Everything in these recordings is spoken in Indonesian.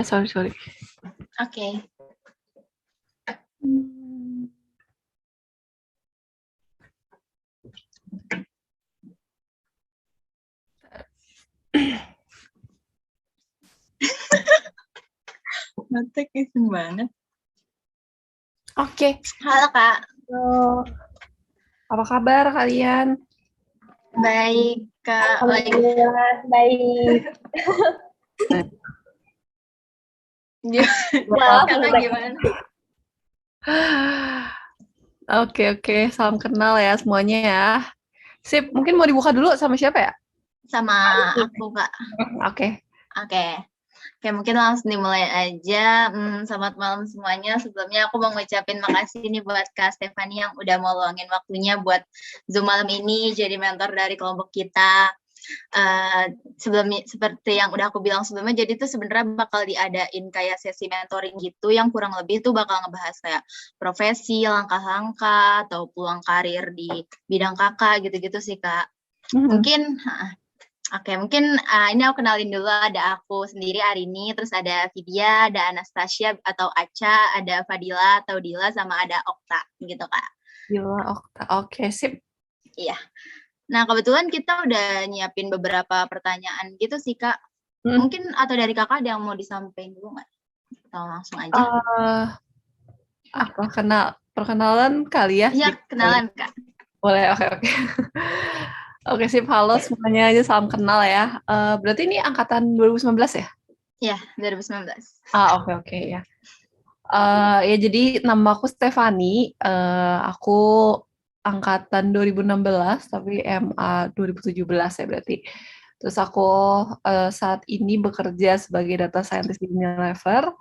Sorry. Oke. Notek iseng banget. Oke. Halo Kak. Halo. Apa kabar kalian? Baik Kak. Baik. Kakak gimana? Oke. Salam kenal ya semuanya ya. Sip, mungkin mau dibuka dulu sama siapa ya? Sama aku Kak. Oke, mungkin langsung dimulai aja. Selamat malam semuanya. Sebelumnya aku mau ngucapin makasih nih buat Kak Stefani yang udah mau luangin waktunya buat Zoom malam ini jadi mentor dari kelompok kita. Sebelumnya seperti yang udah aku bilang sebelumnya, jadi tuh sebenarnya bakal diadain kayak sesi mentoring gitu yang kurang lebih tuh bakal ngebahas kayak profesi, langkah-langkah atau peluang karir di bidang kakak gitu-gitu sih Kak. Mungkin ini aku kenalin dulu, ada aku sendiri Arini, terus ada Vidya, ada Anastasia atau Aca, ada Fadila atau Dila, sama ada Okta gitu Kak. Dila, Okta, oke sip. Iya. Nah kebetulan kita udah nyiapin beberapa pertanyaan gitu sih Kak. Mungkin atau dari kakak ada yang mau disampaikan dulu nggak? Atau langsung aja? Perkenalan kali ya? Iya, kenalan Kak. Boleh, oke. Oke, sip. Halo semuanya aja, salam kenal ya. Berarti ini angkatan 2019 ya? Iya, 2019. Oke ya. Ya jadi nama aku Stefani, aku angkatan 2016 tapi MA 2017 ya berarti. Terus aku saat ini bekerja sebagai data scientist di Unilever.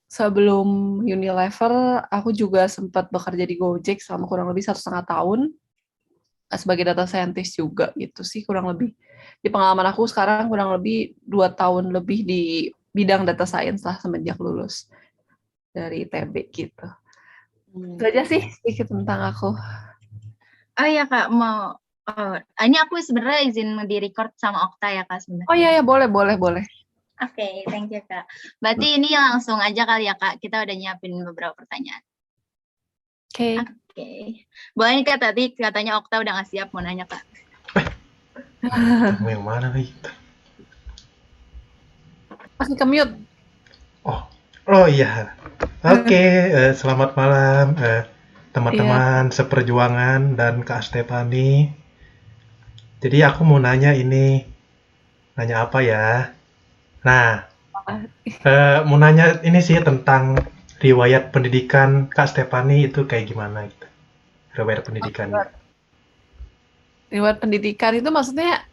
Sebelum Unilever, aku juga sempat bekerja di Gojek selama kurang lebih 1,5 tahun sebagai data scientist juga gitu sih kurang lebih. Di pengalaman aku sekarang kurang lebih 2 tahun lebih di bidang data science lah semenjak lulus dari ITB gitu. Itu aja sih sedikit tentang aku. Oh iya Kak, ini aku sebenarnya izin di record sama Okta ya Kak sebenarnya. Oh iya boleh. Oke, thank you Kak. Berarti ini langsung aja kali ya Kak, kita udah nyiapin beberapa pertanyaan. Oke. Boleh nih Kak, tadi katanya Okta udah nggak siap mau nanya Kak. Kamu yang mana nih? Masih ke-mute. Oh iya. Oke, selamat malam teman-teman seperjuangan dan Kak Stefani. Jadi aku mau nanya ini. Nanya apa ya? Nah, mau nanya ini sih tentang riwayat pendidikan Kak Stefani itu kayak gimana gitu. Riwayat pendidikannya. Riwayat pendidikan itu maksudnya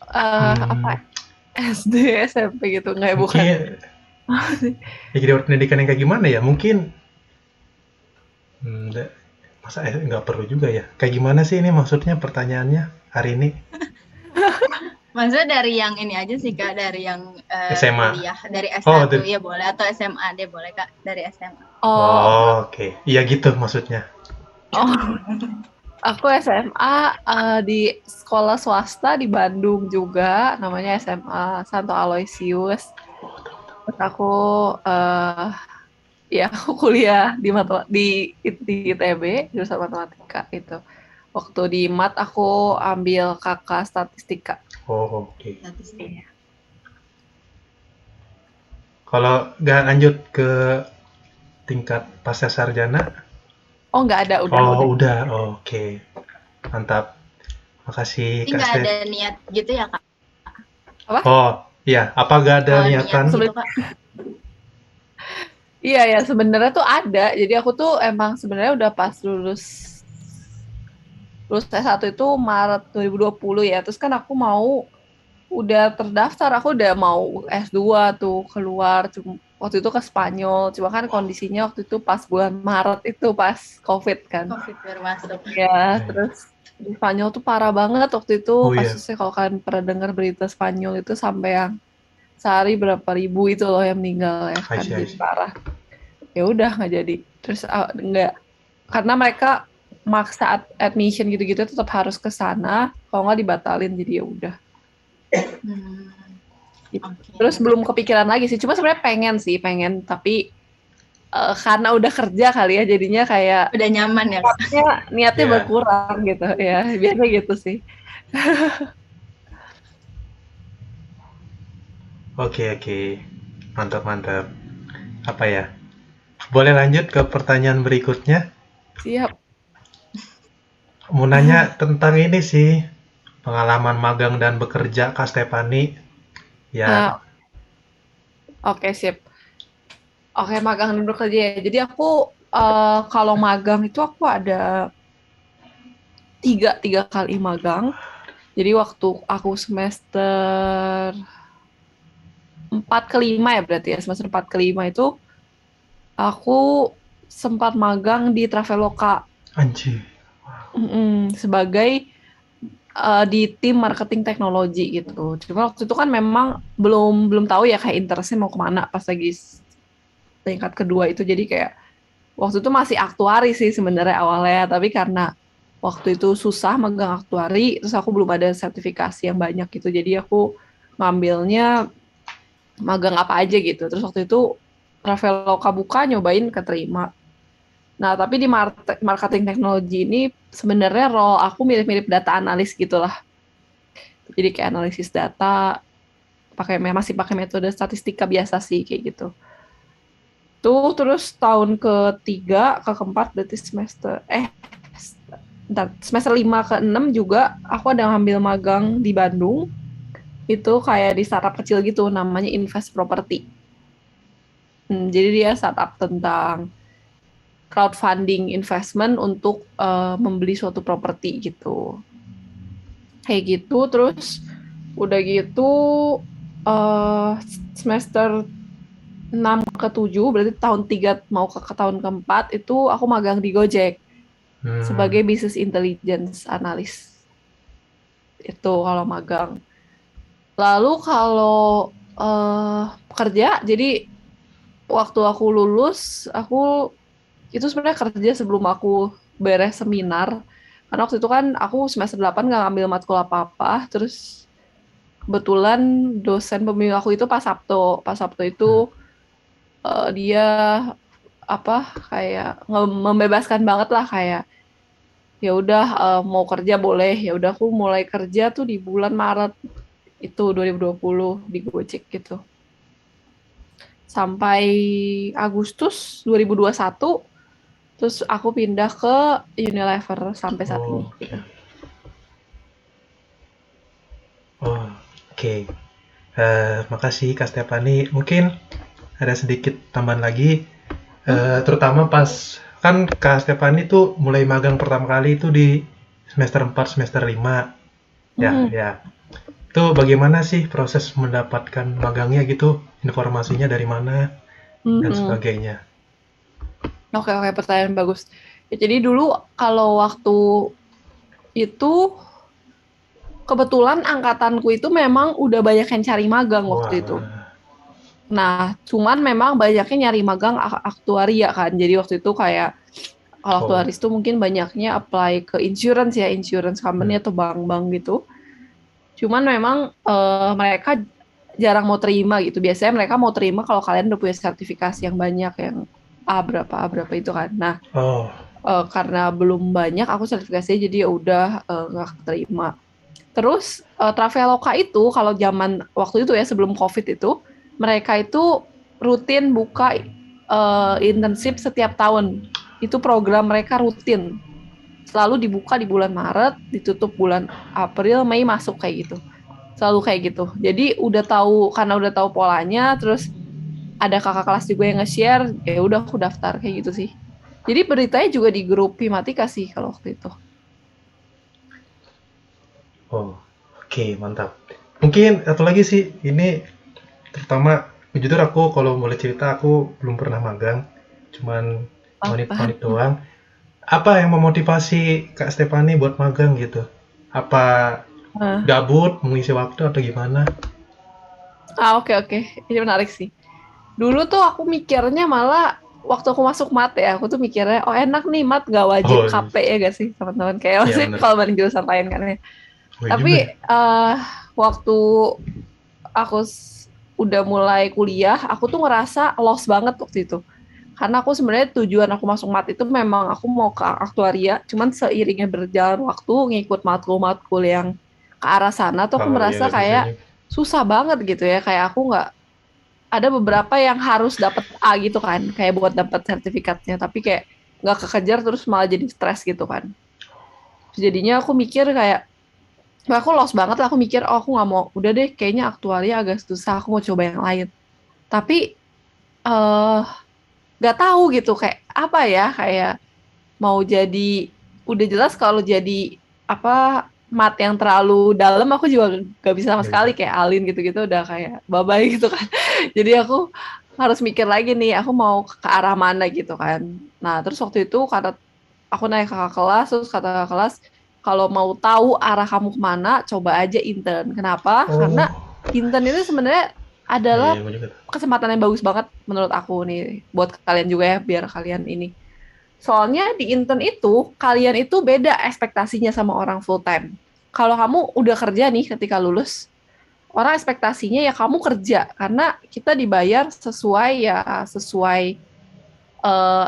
apa? SD, SMP gitu nggak ya? Bukan. Ya, riwayat pendidikan yang kayak gimana ya? Mungkin masa nggak perlu juga ya? Kayak gimana sih ini maksudnya pertanyaannya hari ini? Maksudnya dari yang ini aja sih Kak, dari yang SMA. kuliah, dari S1 ya boleh, atau SMA deh boleh Kak, dari SMA. Oke. Iya gitu maksudnya. Aku SMA di sekolah swasta di Bandung juga, namanya SMA Santo Aloysius. Terus aku aku kuliah di ITB jurusan matematika itu. Waktu di MAT aku ambil kakak statistika. Oke. Kalau nggak lanjut ke tingkat pasca sarjana? Nggak ada, udah. Oke. Mantap. Makasih Kak. Nggak ada niat gitu ya Kak? Apa? Iya. Apa nggak ada niatan? Niat gitu, Kak? Iya, sebenarnya tuh ada. Jadi aku tuh emang sebenarnya udah pas lulus S1 itu Maret 2020 ya. Terus kan aku udah terdaftar, aku udah mau S2 tuh keluar. Waktu itu ke Spanyol. Cuma kan kondisinya waktu itu pas bulan Maret itu pas COVID kan. COVID baru masuk. Ya, terus di Spanyol tuh parah banget waktu itu kasusnya. Kalau kalian pernah dengar berita Spanyol itu sampai yang sehari berapa ribu itu loh yang meninggal ya kan, jadi parah. Ya udah nggak jadi. Terus nggak, karena mereka maksa admission gitu-gitu tetap harus ke sana, kalau nggak dibatalin, jadi ya udah. Oke. Terus belum kepikiran lagi sih, cuma sebenarnya pengen, tapi karena udah kerja kali ya, jadinya kayak Udah nyaman ya, Kak? niatnya Iya. berkurang gitu ya, biasanya gitu sih. Oke. Mantap. Apa ya? Boleh lanjut ke pertanyaan berikutnya? Siap. Mau nanya tentang ini sih, pengalaman magang dan bekerja Kak Stefani. Ya, Ah, oke, sip. Oke, magang dan bekerja ya. Jadi aku kalau magang itu aku ada tiga kali magang. Jadi waktu aku semester 4 ke 5 ya berarti ya, semester 4 ke 5 itu aku sempat magang di Traveloka. anjir. Sebagai di tim marketing teknologi gitu. Cuma waktu itu kan memang belum belum tahu ya kayak interestnya mau kemana pas lagi tingkat kedua itu. Jadi kayak waktu itu masih aktuari sih sebenarnya awalnya, tapi karena waktu itu susah megang aktuari, terus aku belum ada sertifikasi yang banyak gitu. Jadi aku ngambilnya magang apa aja gitu. Terus waktu itu Traveloka buka, nyobain keterima. Nah, tapi di marketing teknologi ini sebenarnya role aku mirip-mirip data analis gitulah. Jadi kayak analisis data, masih pakai metode statistika biasa sih kayak gitu. Tuh terus tahun ketiga ke keempat berarti semester 5 ke 6 juga aku ada ngambil magang di Bandung. Itu kayak di startup kecil gitu namanya Invest Property. Jadi dia startup tentang crowdfunding investment untuk membeli suatu properti gitu. Kayak gitu, terus udah gitu semester 6 ke 7, berarti tahun 3 mau ke tahun keempat itu aku magang di Gojek sebagai business intelligence analyst. Itu kalau magang. Lalu kalau kerja, jadi waktu aku lulus, aku itu sebenarnya kerja sebelum aku beres seminar. Karena waktu itu kan aku semester 8 nggak ngambil matkul apa-apa. Terus kebetulan dosen pembimbing aku itu Pak Sabto. Pak Sabto itu dia apa kayak membebaskan banget lah, kayak ya udah mau kerja boleh. Ya udah aku mulai kerja tuh di bulan Maret itu 2020 di Gojek gitu. Sampai Agustus 2021 terus aku pindah ke Unilever sampai saat ini gitu. Oke. Makasih Kak Stefani. Mungkin ada sedikit tambahan lagi. Terutama pas kan Kak Stefani tuh mulai magang pertama kali itu di semester 4, semester 5. Ya. Itu bagaimana sih proses mendapatkan magangnya gitu? Informasinya dari mana dan sebagainya. Oke, pertanyaan bagus. Ya, jadi dulu kalau waktu itu kebetulan angkatanku itu memang udah banyak yang cari magang waktu itu. Nah, cuman memang banyaknya nyari magang aktuaria kan. Jadi waktu itu kayak kalau aktuaris itu mungkin banyaknya apply ke insurance ya, insurance company atau bank-bank gitu. Cuman memang mereka jarang mau terima gitu. Biasanya mereka mau terima kalau kalian udah punya sertifikasi yang banyak, yang A berapa itu kan. Nah, karena belum banyak aku sertifikasinya, jadi ya udah nggak terima. Terus Traveloka itu kalau zaman waktu itu ya sebelum COVID itu, mereka itu rutin buka internship setiap tahun. Itu program mereka rutin. Selalu dibuka di bulan Maret, ditutup bulan April, Mei masuk kayak gitu. Selalu kayak gitu. Jadi karena udah tahu polanya, terus ada kakak kelas juga yang nge-share, ya udah aku daftar kayak gitu sih. Jadi beritanya juga di grup Himatika sih kalau waktu itu. Oke, mantap. Mungkin satu lagi sih, ini terutama jujur aku kalau boleh cerita aku belum pernah magang, cuman monit-monit doang. Apa yang memotivasi Kak Stefani buat magang gitu? Apa gabut, mengisi waktu atau gimana? Oke. Ini menarik sih. Dulu tuh aku mikirnya malah waktu aku masuk mat ya, aku tuh mikirnya oh enak nih mat gak wajib KP ya gak sih teman-teman, kayak maksudnya kalau banding jurusan lain kan ya. Tapi waktu aku udah mulai kuliah, aku tuh ngerasa lost banget waktu itu. Karena aku sebenarnya tujuan aku masuk mat itu memang aku mau ke aktuaria, cuman seiringnya berjalan waktu ngikut matkul-matkul yang ke arah sana tuh aku Oh iya merasa nggak bisa kayak juga. susah banget gitu ya, kayak aku nggak ada beberapa yang harus dapat A gitu kan, kayak buat dapat sertifikatnya, tapi kayak nggak kekejar terus malah jadi stres gitu kan. Jadinya aku mikir kayak, aku lost banget lah, aku mikir, oh aku nggak mau, udah deh kayaknya aktuaria agak susah, aku mau coba yang lain. Tapi eh nggak tahu gitu kayak apa ya, kayak mau jadi, udah jelas kalau jadi apa mat yang terlalu dalam aku juga gak bisa sama Nggak bisa. sekali, kayak alin gitu-gitu udah kayak bye-bye gitu kan. Jadi aku harus mikir lagi nih aku mau ke arah mana gitu kan. Nah terus waktu itu kata aku naik kakak kelas, terus kata kakak kelas, kalau mau tahu arah kamu kemana coba aja intern. Kenapa? Karena Oh intern itu sebenarnya iya adalah gue juga tuh. kesempatan yang bagus banget menurut aku nih, buat kalian juga ya, biar kalian ini. Soalnya di intern itu, kalian itu beda ekspektasinya sama orang full time. Kalau kamu udah kerja nih ketika lulus, orang ekspektasinya ya kamu kerja, karena kita dibayar sesuai ya, sesuai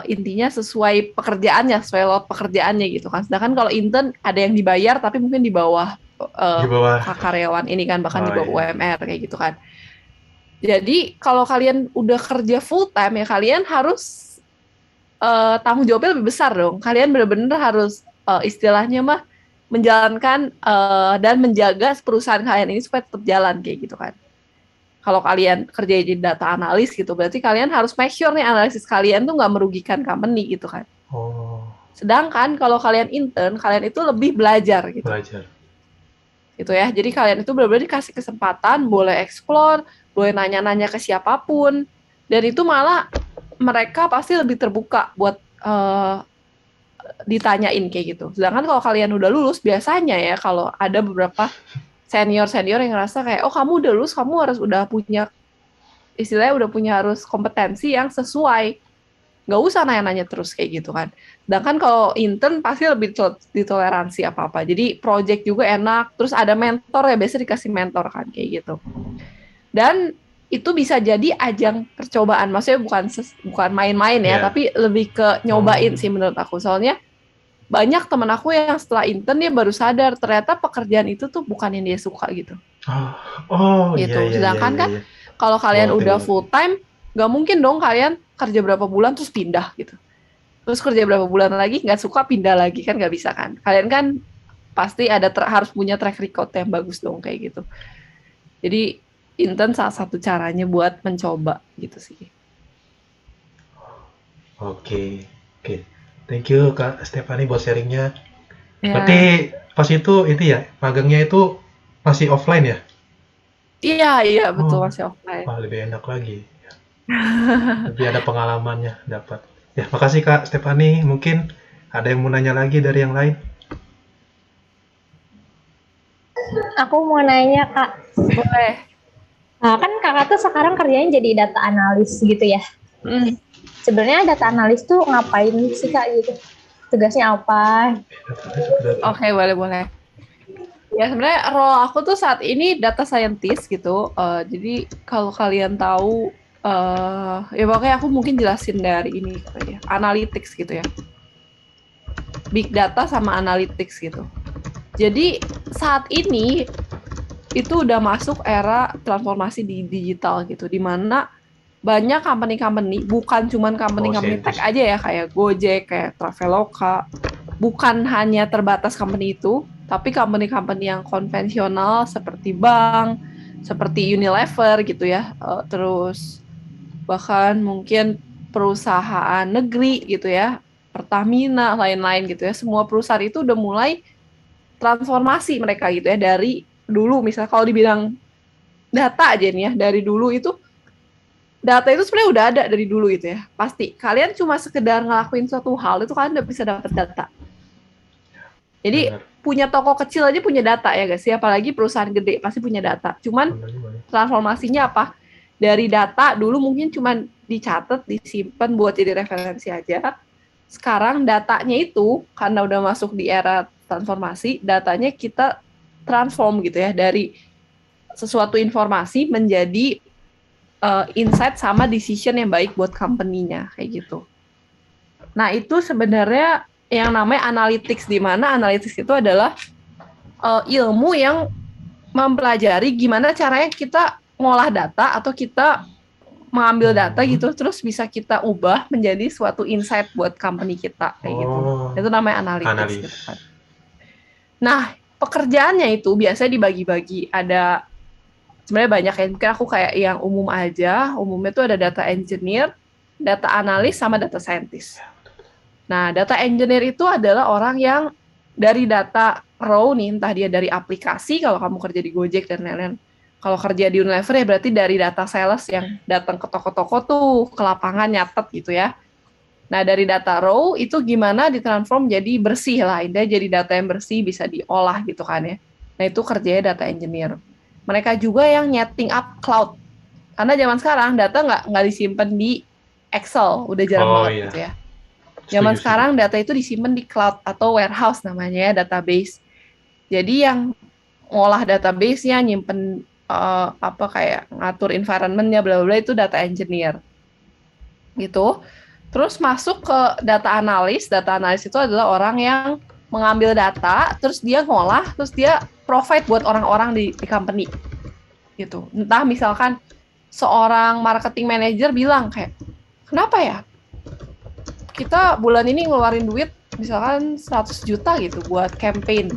intinya sesuai pekerjaannya, sesuai lot pekerjaannya gitu kan. Sedangkan kalau intern ada yang dibayar tapi mungkin di bawah Di bawah. karyawan ini kan, bahkan di Oh bawah iya. UMR kayak gitu kan. Jadi kalau kalian udah kerja full time ya kalian harus tanggung jawabnya lebih besar dong. Kalian benar-benar harus istilahnya mah menjalankan dan menjaga perusahaan kalian ini supaya tetap jalan kayak gitu kan. Kalau kalian kerja jadi data analis gitu, berarti kalian harus make sure nih analisis kalian tuh nggak merugikan company gitu kan. Oh Sedangkan kalau kalian intern, kalian itu lebih belajar gitu. belajar. Gitu ya. Jadi kalian itu benar-benar dikasih kesempatan, boleh explore, boleh nanya-nanya ke siapapun, dan itu malah mereka pasti lebih terbuka buat ditanyain kayak gitu. Sedangkan kalau kalian udah lulus, biasanya ya kalau ada beberapa senior-senior yang ngerasa kayak, oh kamu udah lulus, kamu harus udah punya, istilahnya udah punya harus kompetensi yang sesuai. Nggak usah nanya-nanya terus kayak gitu kan. Sedangkan kalau intern pasti lebih ditoleransi apa-apa. Jadi project juga enak, terus ada mentor ya, biasa dikasih mentor kan kayak gitu. Dan itu bisa jadi ajang percobaan, maksudnya bukan main-main ya, Iya. tapi lebih ke nyobain sih menurut aku. Soalnya banyak temen aku yang setelah intern dia baru sadar ternyata pekerjaan itu tuh bukan yang dia suka gitu. Oh, oh iya Gitu. iya iya Sedangkan iya kan iya. kalau Gue kalian ngerti udah gue ngerti. full time, nggak mungkin dong kalian kerja berapa bulan terus pindah gitu. Terus kerja berapa bulan lagi nggak suka pindah lagi, kan nggak bisa kan. Kalian kan pasti ada harus punya track record yang bagus dong kayak gitu. Jadi intern salah satu caranya buat mencoba gitu sih. Oke oke. Thank you Kak Stefani buat sharingnya. Ya, Berarti pas itu ya magangnya itu masih offline ya? iya iya betul, Oh, masih offline. wah lebih enak lagi. Lebih ada pengalamannya dapat. Ya, makasih Kak Stefani. Mungkin ada yang mau nanya lagi dari yang lain? Aku mau nanya Kak, Boleh. nah, kan Kakak tuh sekarang kerjanya jadi data analis gitu ya. Hmm. Sebenarnya data analis tuh ngapain sih Kak gitu? Tugasnya apa? Oke, boleh. Ya sebenarnya role aku tuh saat ini data scientist gitu. Jadi kalau kalian tahu, ya pokoknya aku mungkin jelasin dari ini kali ya, analytics gitu ya. Big data sama analytics gitu. Jadi saat ini itu udah masuk era transformasi di digital gitu, di mana banyak company-company, bukan cuman Oh, company-company tech saintis. aja ya, kayak Gojek, kayak Traveloka, bukan hanya terbatas company itu, tapi company-company yang konvensional seperti bank, seperti Unilever gitu ya, terus bahkan mungkin perusahaan negeri gitu ya, Pertamina, lain-lain gitu ya, semua perusahaan itu udah mulai transformasi mereka gitu ya, dari dulu misalnya kalau dibilang data aja nih ya, dari dulu itu data itu sebenarnya udah ada dari dulu gitu ya. Pasti kalian cuma sekedar ngelakuin suatu hal itu kalian udah bisa dapat data. Jadi Benar. punya toko kecil aja punya data ya guys. Apalagi perusahaan gede pasti punya data. Cuman Benar juga ya. transformasinya apa? Dari data dulu mungkin cuma dicatat, disimpan buat jadi referensi aja. Sekarang datanya itu karena udah masuk di era transformasi, datanya kita transform gitu ya, dari sesuatu informasi menjadi insight sama decision yang baik buat company-nya kayak gitu. Nah, itu sebenarnya yang namanya analytics, di mana analytics itu adalah ilmu yang mempelajari gimana caranya kita ngolah data atau kita mengambil data gitu, terus bisa kita ubah menjadi suatu insight buat company kita kayak gitu. Itu namanya analytics gitu kan. Nah, pekerjaannya itu biasanya dibagi-bagi. Ada sebenarnya banyak ya. Mungkin aku kayak yang umum aja. Umumnya tuh ada data engineer, data analis, sama data scientist. Nah, data engineer itu adalah orang yang dari data raw nih, entah dia dari aplikasi, kalau kamu kerja di Gojek dan lain-lain. Kalau kerja di Unilever ya berarti dari data sales yang datang ke toko-toko tuh, ke lapangan nyatet gitu ya. Nah, dari data raw itu gimana ditransform jadi bersih lah. Intinya jadi data yang bersih, bisa diolah gitu kan ya. Nah, itu kerjanya data engineer. Mereka juga yang nyeting up cloud. Karena zaman sekarang data nggak disimpan di Excel, udah jarang banget gitu ya. Zaman sekarang data itu disimpan di cloud atau warehouse namanya ya, database. Jadi yang ngolah database-nya, nyimpen kayak ngatur environment-nya, bla bla itu data engineer. Gitu. Terus masuk ke data analis. Data analis itu adalah orang yang mengambil data, terus dia ngolah, terus dia provide buat orang-orang di company. Gitu. Entah misalkan seorang marketing manager bilang kayak, kenapa ya kita bulan ini ngeluarin duit misalkan 100 juta gitu buat campaign.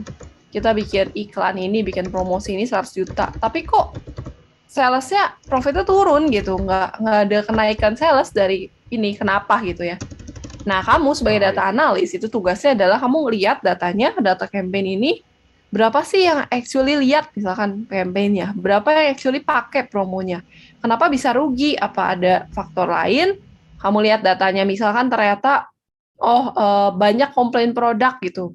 Kita bikin iklan ini, bikin promosi ini 100 juta. Tapi kok salesnya profitnya turun gitu, nggak ada kenaikan sales dari ini, kenapa gitu ya. Nah, kamu sebagai data analis itu tugasnya adalah kamu lihat datanya, data campaign ini, berapa sih yang actually lihat misalkan campaign-nya, berapa yang actually pakai promonya, kenapa bisa rugi, apa ada faktor lain. Kamu lihat datanya, misalkan ternyata banyak komplain produk gitu,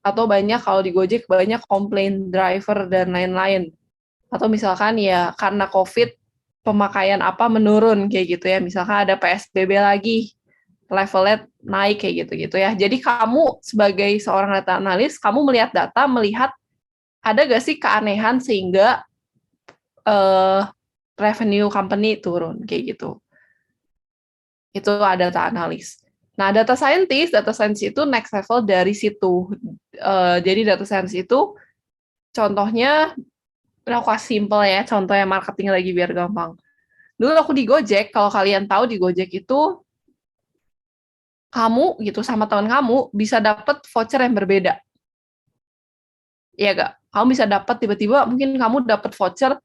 atau banyak kalau di Gojek banyak komplain driver dan lain-lain, atau misalkan ya karena COVID pemakaian apa menurun kayak gitu ya, misalkan ada PSBB lagi, levelnya naik kayak gitu-gitu ya. Jadi kamu sebagai seorang data analis, kamu melihat data, melihat ada gak sih keanehan sehingga revenue company turun kayak gitu. Itu ada data analis. Nah, data scientist itu next level dari situ. Jadi data scientist itu contohnya, aku kasih simple ya, contohnya marketing lagi biar gampang. Dulu aku di Gojek, kalau kalian tahu di Gojek itu kamu gitu sama teman kamu bisa dapat voucher yang berbeda. Iya gak? Kamu bisa dapat tiba-tiba mungkin kamu dapat voucher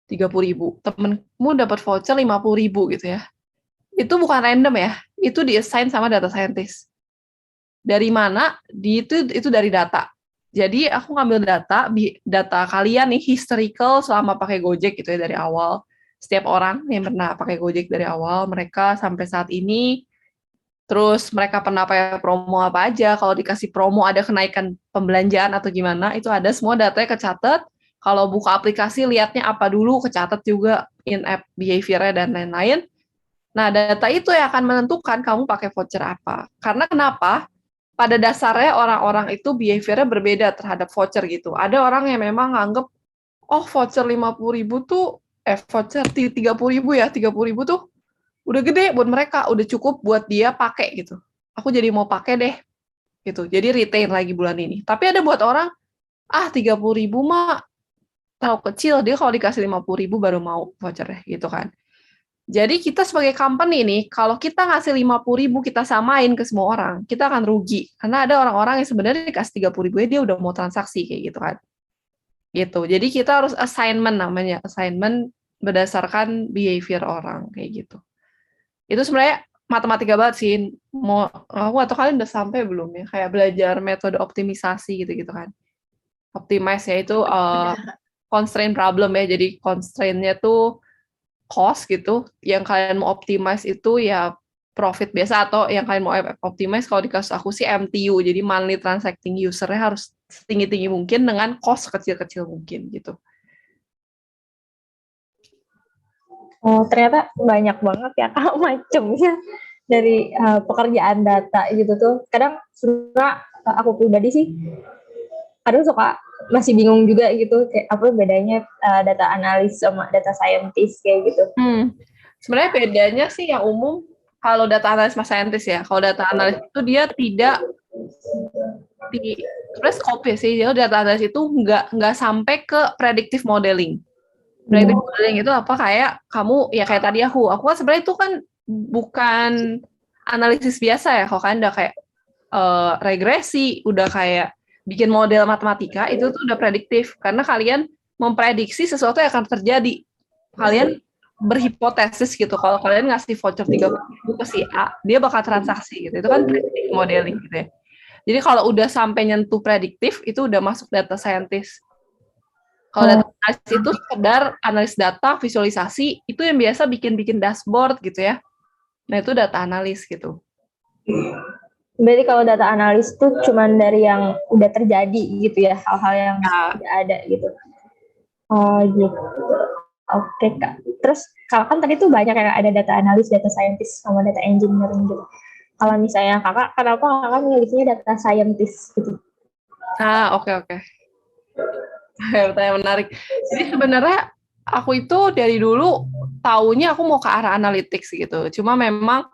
30.000, temenmu dapat voucher 50.000 gitu ya. Itu bukan random ya, itu di-assign sama data scientist. Dari mana? Itu dari data. Jadi aku ngambil data kalian nih, historical selama pakai Gojek gitu ya dari awal. Setiap orang yang pernah pakai Gojek dari awal, mereka sampai saat ini, terus mereka pernah pakai promo apa aja, kalau dikasih promo ada kenaikan pembelanjaan atau gimana, itu ada semua datanya kecatat. Kalau buka aplikasi lihatnya apa dulu, kecatat juga in-app behavior-nya dan lain-lain. Nah, data itu yang akan menentukan kamu pakai voucher apa. Karena kenapa? Pada dasarnya orang-orang itu behavior-nya berbeda terhadap voucher gitu. Ada orang yang memang nganggep, oh voucher 50.000 tuh, voucher 30.000 ya, 30.000 tuh udah gede buat mereka, udah cukup buat dia pakai gitu. Aku jadi mau pakai deh, gitu. Jadi retain lagi bulan ini. Tapi ada buat orang, 30.000 mah terlalu kecil, dia kalau dikasih 50.000 baru mau voucher gitu kan. Jadi kita sebagai company nih, kalau kita ngasih 50.000 kita samain ke semua orang, kita akan rugi. Karena ada orang-orang yang sebenarnya dikasih 30.000 dia udah mau transaksi kayak gitu kan. Gitu. Jadi kita harus assignment namanya, assignment berdasarkan behavior orang kayak gitu. Itu sebenarnya matematika banget sih. Aku atau kalian udah sampai belum ya? Kayak belajar metode optimisasi gitu-gitu kan. Optimize ya itu constraint problem ya. Jadi constraint-nya tuh cost gitu, yang kalian mau optimize itu ya profit biasa, atau yang kalian mau optimize kalau di kasus aku sih MTU, jadi monthly transacting user-nya harus setinggi-tinggi mungkin dengan cost kecil-kecil mungkin gitu. Oh, ternyata banyak banget ya Kak macamnya dari pekerjaan data gitu tuh. Kadang sebenarnya aku pribadi sih kadang suka masih bingung juga gitu kayak apa bedanya data analis sama data scientist kayak gitu. sebenarnya bedanya sih yang umum kalau data analis sama scientist ya. Kalau data analis itu dia tidak sebenarnya scope sih. Jadi data analis itu nggak sampai ke predictive modeling. Predictive modeling itu apa, kayak kamu ya kayak tadi aku kan sebenarnya itu kan bukan analisis biasa ya. Kalau kan udah kayak regresi, udah kayak bikin model matematika, itu tuh udah prediktif karena kalian memprediksi sesuatu yang akan terjadi. Kalian berhipotesis gitu, kalau kalian ngasih voucher 30.000 ke si A, dia bakal transaksi gitu. Itu kan predictive modeling gitu ya. Jadi kalau udah sampai nyentuh prediktif, itu udah masuk data scientist. Kalau data analis itu sekedar analis data, visualisasi, itu yang biasa bikin dashboard gitu ya. Nah itu data analis gitu. Berarti kalau data analis itu cuman dari yang udah terjadi gitu ya, hal-hal yang sudah ada gitu. Oh gitu. Oke Kak. Terus kalau kan tadi tuh banyak ya, ada data analis, data scientist, sama data engineering gitu. Kalau misalnya Kakak, kenapa Kakak milihnya data scientist gitu? Oke. Pertanyaan menarik. Jadi sebenarnya aku itu dari dulu taunya aku mau ke arah analytics gitu. Cuma memang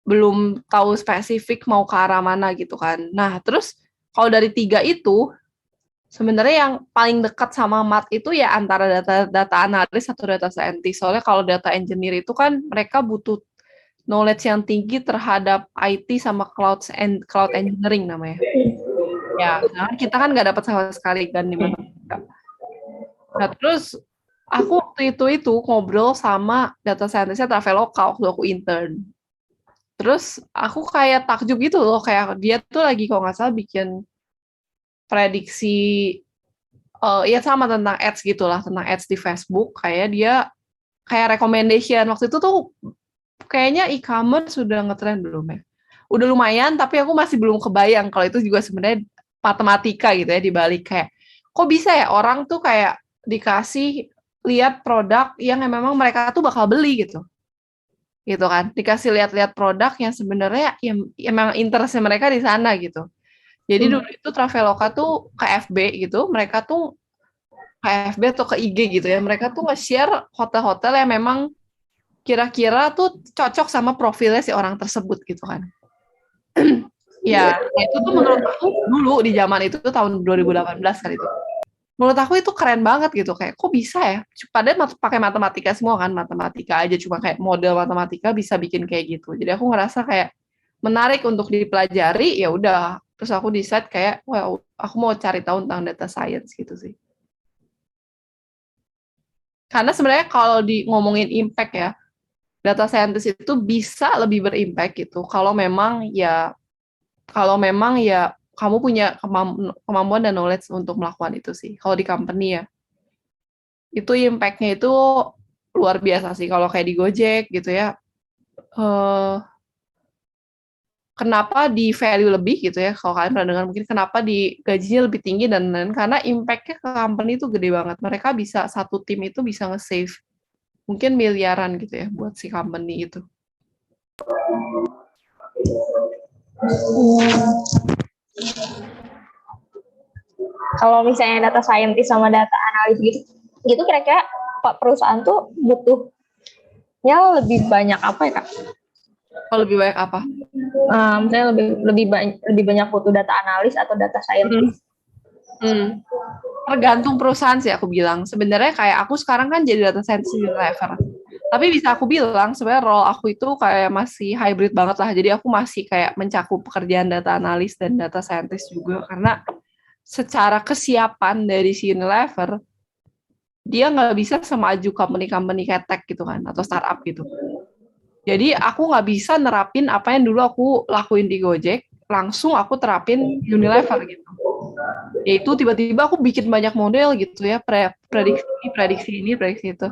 belum tahu spesifik mau ke arah mana gitu kan. Nah, terus kalau dari 3 itu, sebenarnya yang paling dekat sama mat itu ya antara data analis atau data scientist. Soalnya kalau data engineer itu kan mereka butuh knowledge yang tinggi terhadap IT sama cloud engineering namanya. Ya, nah kita kan nggak dapat sama sekali kan di matematika. Nah, terus aku waktu itu ngobrol sama data scientist-nya Traveloka waktu aku intern. Terus aku kayak takjub gitu loh, kayak dia tuh lagi kalau nggak salah bikin prediksi ya sama tentang ads gitulah, tentang ads di Facebook. Kayak dia kayak recommendation waktu itu tuh kayaknya e-commerce sudah ngetren belum ya? Udah lumayan, tapi aku masih belum kebayang kalau itu juga sebenarnya matematika gitu ya, dibalik kayak kok bisa ya orang tuh kayak dikasih lihat produk yang memang mereka tuh bakal beli gitu kan, dikasih lihat-lihat produk yang sebenarnya yang memang interestnya mereka di sana gitu. Jadi dulu itu Traveloka tuh ke FB gitu, mereka tuh ke FB atau ke IG gitu ya, mereka tuh nge-share hotel-hotel yang memang kira-kira tuh cocok sama profilnya si orang tersebut gitu kan. Ya, itu tuh menurut aku dulu di zaman itu tuh tahun 2018 kali itu. Menurut aku itu keren banget gitu, kayak kok bisa ya? Padahal pakai matematika semua kan, matematika aja cuma kayak model matematika bisa bikin kayak gitu. Jadi aku ngerasa kayak menarik untuk dipelajari, ya udah. Terus aku decide kayak, wow, aku mau cari tahu tentang data science gitu sih. Karena sebenarnya kalau di ngomongin impact ya, data scientist itu bisa lebih berimpact gitu kalau memang ya kamu punya kemampuan dan knowledge untuk melakukan itu sih. Kalau di company ya, itu impact-nya itu luar biasa sih. Kalau kayak di Gojek gitu ya, kenapa di value lebih gitu ya, kalau kalian pernah dengar mungkin kenapa di gajinya lebih tinggi dan lain-lain, karena impact-nya ke company itu gede banget. Mereka bisa, satu tim itu bisa nge-save mungkin miliaran gitu ya buat si company itu. Kalau misalnya data scientist sama data analis gitu kira-kira Pak perusahaan tuh butuhnya lebih banyak apa ya Kak? Kalau lebih banyak apa? Misalnya lebih banyak butuh data analis atau data scientist? Tergantung perusahaan sih aku bilang. Sebenarnya kayak aku sekarang kan jadi data scientist di Unilever. Tapi bisa aku bilang sebenarnya role aku itu kayak masih hybrid banget lah. Jadi aku masih kayak mencakup pekerjaan data analis dan data scientist juga, karena secara kesiapan dari si Unilever dia nggak bisa semaju company kayak tech gitu kan, atau startup gitu. Jadi aku nggak bisa nerapin apa yang dulu aku lakuin di Gojek, langsung aku terapin Unilever gitu. Yaitu tiba-tiba aku bikin banyak model gitu ya, prediksi ini, prediksi itu.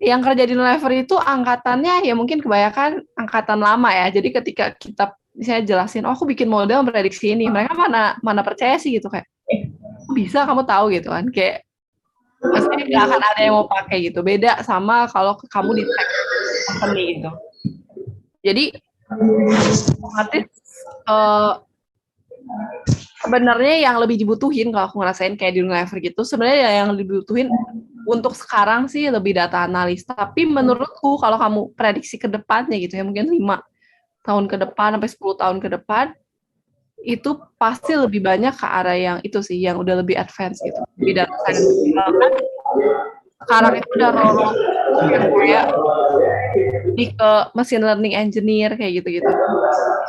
Yang kerja di Unilever itu angkatannya ya mungkin kebanyakan angkatan lama ya. Jadi ketika kita misalnya jelasin, oh aku bikin model prediksi ini, mereka mana percaya sih gitu, kayak bisa kamu tahu gitu kan, kayak pasti nggak akan ada yang mau pakai gitu. Beda sama kalau kamu di tech company gitu. Jadi otomatis sebenarnya yang lebih dibutuhin kalau aku ngerasain kayak di Unilever gitu, sebenarnya yang dibutuhin untuk sekarang sih lebih data analis. Tapi menurutku kalau kamu prediksi ke depannya gitu ya, mungkin 5 tahun ke depan sampai 10 tahun ke depan, itu pasti lebih banyak ke arah yang itu sih, yang udah lebih advance gitu. Lebih data science. Bahkan sekarang itu udah roll yang kayak lebih ke machine learning engineer kayak gitu-gitu.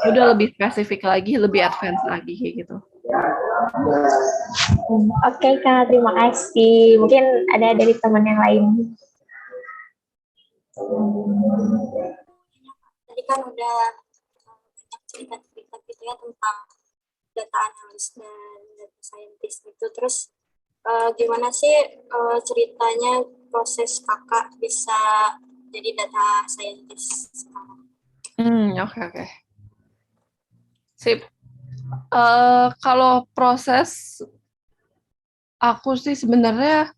Udah lebih spesifik lagi, lebih advance lagi kayak gitu. Oke Kak, terima kasih. Mungkin ada dari teman yang lain. Tadi kan udah banyak cerita-cerita gitu ya tentang data analis dan data scientist gitu. Terus gimana sih ceritanya proses kakak bisa jadi data scientist sekarang? Oke. Sip. Kalau proses aku sih sebenarnya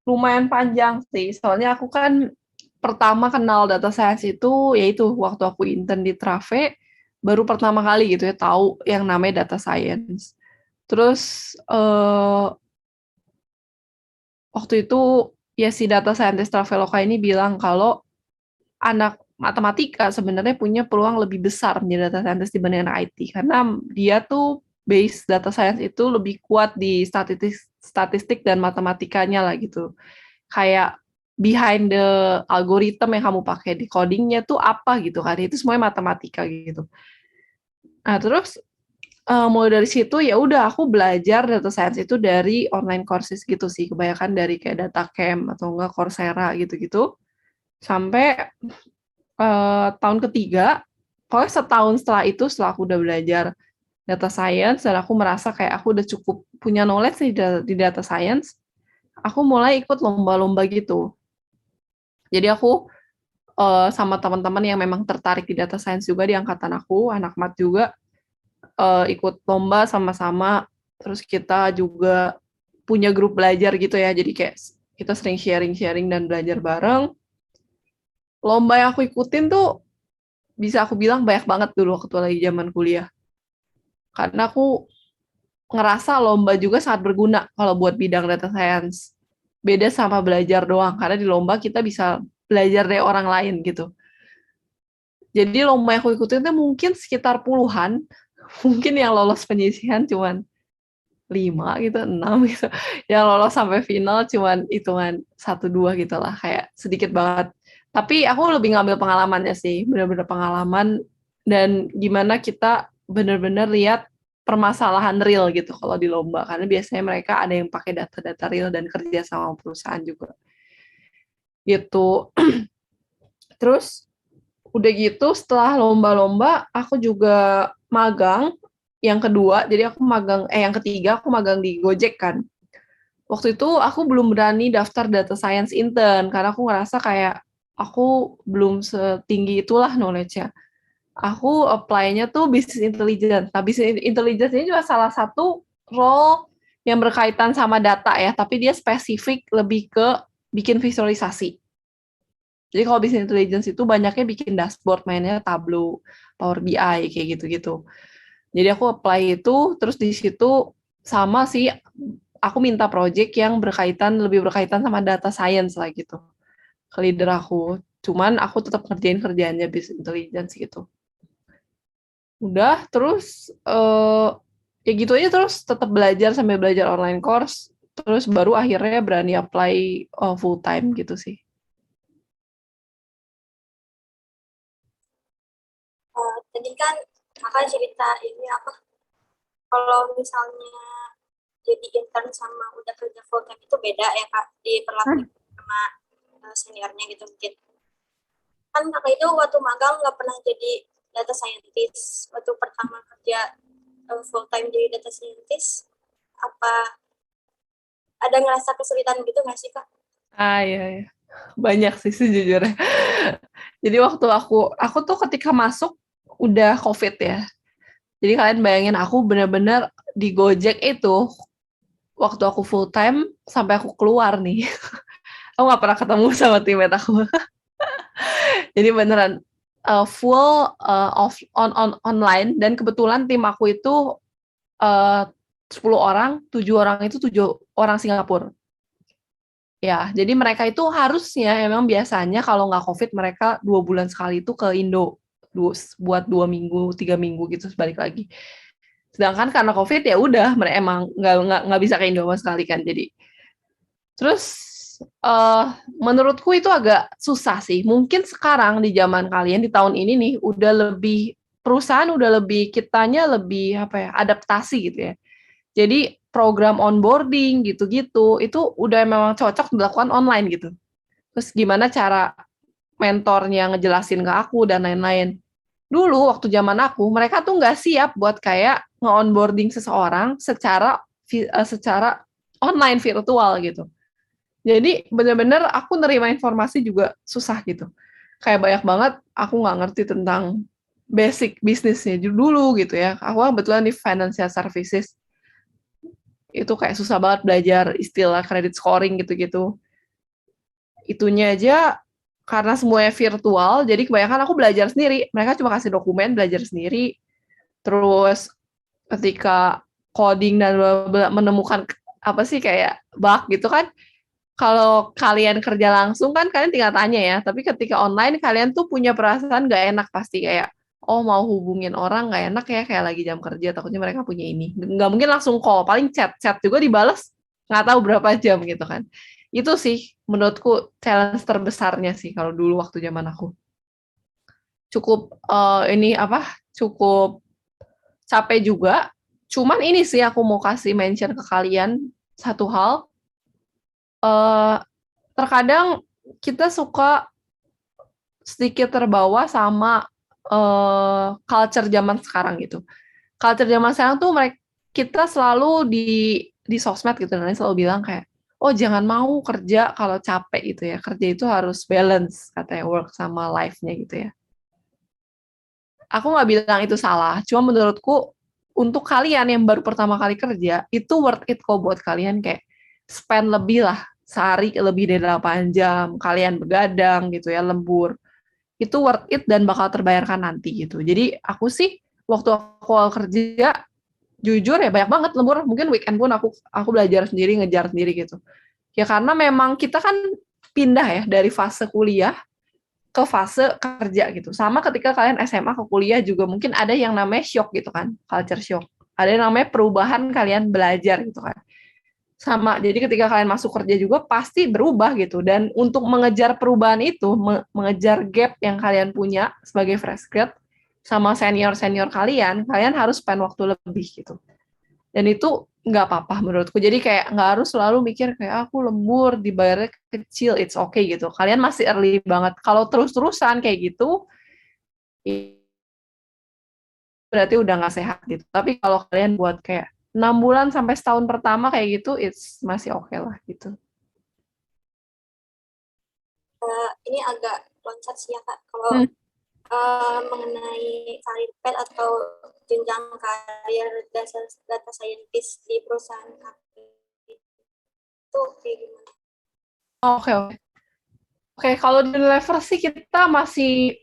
lumayan panjang sih. Soalnya aku kan pertama kenal data science itu yaitu waktu aku intern di Trave, baru pertama kali gitu ya tahu yang namanya data science. Terus waktu itu ya si data scientist Traveloka ini bilang kalau anak matematika sebenarnya punya peluang lebih besar menjadi data scientist dibanding anak IT karena dia tuh base data science itu lebih kuat di statistik dan matematikanya lah gitu. Kayak behind the algorithm yang kamu pakai di codingnya tuh apa gitu kan. Itu semuanya matematika gitu. Nah, terus mulai dari situ ya udah aku belajar data science itu dari online courses gitu sih. Kebanyakan dari kayak Datacamp atau enggak Coursera gitu-gitu. Sampai tahun ketiga, pokoknya setahun setelah itu, setelah aku udah belajar data science, dan aku merasa kayak aku udah cukup punya knowledge di data science, aku mulai ikut lomba-lomba gitu. Jadi aku sama teman-teman yang memang tertarik di data science juga di angkatan aku, anak mat juga, ikut lomba sama-sama, terus kita juga punya grup belajar gitu ya, jadi kayak kita sering sharing-sharing dan belajar bareng. Lomba yang aku ikutin tuh bisa aku bilang banyak banget dulu waktu lagi zaman kuliah. Karena aku ngerasa lomba juga sangat berguna kalau buat bidang data science. Beda sama belajar doang, karena di lomba kita bisa belajar dari orang lain gitu. Jadi lomba yang aku ikutin tuh mungkin sekitar puluhan, mungkin yang lolos penyisihan cuman 5 gitu, 6 gitu. Yang lolos sampai final cuman hitungan 1-2 gitu lah, kayak sedikit banget. Tapi aku lebih ngambil pengalamannya sih, benar-benar pengalaman dan gimana kita benar-benar lihat permasalahan real gitu kalau di lomba. Karena biasanya mereka ada yang pakai data-data real dan kerja sama perusahaan juga. Gitu. Terus udah gitu setelah lomba-lomba aku juga magang yang kedua, jadi aku magang yang ketiga aku magang di Gojek kan. Waktu itu aku belum berani daftar data science intern karena aku ngerasa kayak aku belum setinggi itulah knowledge-nya. Aku apply-nya tuh business intelligence. Nah, business intelligence ini juga salah satu role yang berkaitan sama data ya, tapi dia spesifik lebih ke bikin visualisasi. Jadi kalau business intelligence itu banyaknya bikin dashboard, mainnya Tableau, Power BI, kayak gitu-gitu. Jadi aku apply itu, terus di situ sama sih, aku minta project yang lebih berkaitan sama data science lah gitu, ke leader aku. Cuman aku tetap ngerjain kerjaannya business intelligence gitu. Udah, terus ya gitu aja terus tetap belajar sambil belajar online course, terus baru akhirnya berani apply full time gitu sih. Tadi kan kakak cerita ini apa? Kalau misalnya jadi intern sama udah kerja full time itu beda ya kak diperlakukan sama seniornya gitu mungkin. Kan kakak itu waktu magang nggak pernah jadi data scientist. Waktu pertama kerja full time jadi data scientist, apa ada ngerasa kesulitan gitu nggak sih kak? Iya. Banyak sih sejujurnya. Jadi waktu aku tuh ketika masuk udah COVID ya. Jadi kalian bayangin aku benar-benar di Gojek itu waktu aku full time sampai aku keluar nih. Aku nggak pernah ketemu sama teammate aku. Jadi beneran full online dan kebetulan tim aku itu 10 orang, 7 orang itu 7 orang Singapura. Ya, jadi mereka itu harusnya emang biasanya kalau nggak COVID mereka 2 bulan sekali itu ke Indo buat 2 minggu, 3 minggu gitu balik lagi. Sedangkan karena COVID ya udah mereka emang nggak bisa ke Indo sama sekali kan. Jadi terus menurutku itu agak susah sih. Mungkin sekarang di zaman kalian di tahun ini nih udah lebih perusahaan udah lebih kitanya lebih apa ya adaptasi gitu ya. Jadi program onboarding gitu-gitu itu udah memang cocok dilakukan online gitu. Terus gimana cara mentornya ngejelasin ke aku dan lain-lain. Dulu waktu zaman aku mereka tuh nggak siap buat kayak nge-onboarding seseorang secara online virtual gitu. Jadi bener-bener aku nerima informasi juga susah gitu. Kayak banyak banget aku nggak ngerti tentang basic bisnisnya dulu gitu ya. Aku kebetulan di financial services itu kayak susah banget belajar istilah credit scoring gitu-gitu. Itunya aja karena semuanya virtual, jadi kebanyakan aku belajar sendiri. Mereka cuma kasih dokumen, belajar sendiri. Terus ketika coding dan menemukan apa sih kayak bug gitu kan, kalau kalian kerja langsung kan kalian tinggal tanya ya, tapi ketika online kalian tuh punya perasaan gak enak pasti kayak, oh mau hubungin orang gak enak ya kayak lagi jam kerja, takutnya mereka punya ini. Nggak mungkin langsung call, paling chat juga dibales nggak tahu berapa jam gitu kan. Itu sih menurutku challenge terbesarnya sih kalau dulu waktu zaman aku. Cukup cukup capek juga. Cuman ini sih aku mau kasih mention ke kalian satu hal. Terkadang kita suka sedikit terbawa sama culture zaman sekarang gitu. Culture zaman sekarang tuh kita selalu di sosmed gitu dan selalu bilang kayak, oh jangan mau kerja kalau capek gitu ya. Kerja itu harus balance katanya work sama life-nya gitu ya. Aku nggak bilang itu salah, cuma menurutku untuk kalian yang baru pertama kali kerja, itu worth it kok buat kalian kayak spend lebih lah, sehari lebih dari 8 jam, kalian begadang gitu ya, lembur. Itu worth it dan bakal terbayarkan nanti gitu. Jadi aku sih, waktu aku awal kerja, jujur ya banyak banget lembur, mungkin weekend pun aku belajar sendiri, ngejar sendiri gitu. Ya karena memang kita kan pindah ya dari fase kuliah ke fase kerja gitu. Sama ketika kalian SMA ke kuliah juga mungkin ada yang namanya shock gitu kan, culture shock. Ada yang namanya perubahan kalian belajar gitu kan. Sama, jadi ketika kalian masuk kerja juga pasti berubah gitu. Dan untuk mengejar perubahan itu, mengejar gap yang kalian punya sebagai fresh grad sama senior-senior kalian harus spend waktu lebih gitu. Dan itu nggak apa-apa menurutku. Jadi kayak nggak harus selalu mikir kayak aku lembur, dibayarnya kecil, it's okay gitu. Kalian masih early banget. Kalau terus-terusan kayak gitu, berarti udah nggak sehat gitu. Tapi kalau kalian buat kayak 6 bulan sampai setahun pertama kayak gitu, it's masih oke lah gitu. Ini agak loncat sih ya Kak, kalau mengenai karir path atau jenjang karir data scientist di perusahaan itu kayak gimana? Oke, kalau di Unilever sih kita masih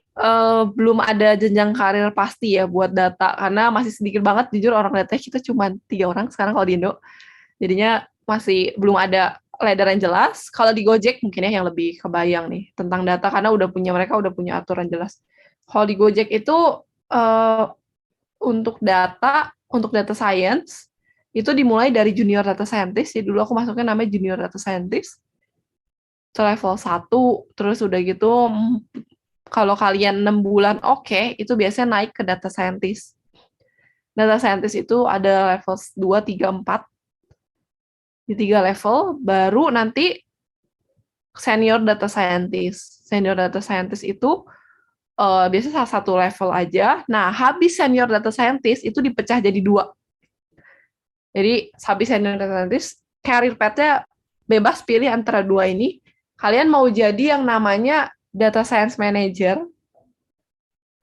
belum ada jenjang karir pasti ya buat data, karena masih sedikit banget jujur orang data kita cuma 3 orang sekarang kalau di Indo. Jadinya masih belum ada ladder yang jelas. Kalau di Gojek mungkin ya yang lebih kebayang nih tentang data karena mereka udah punya aturan jelas. Kalau di Gojek itu untuk data science itu dimulai dari junior data scientist. Jadi dulu aku masuknya namanya junior data scientist. Itu level 1, terus udah gitu kalau kalian 6 bulan oke, itu biasanya naik ke data scientist. Data scientist itu ada level 2, 3, 4. Di 3 level, baru nanti senior data scientist. Senior data scientist itu biasanya salah satu level aja. Nah, habis senior data scientist itu dipecah jadi 2. Jadi, habis senior data scientist, career path-nya bebas pilih antara 2 ini. Kalian mau jadi yang namanya data science manager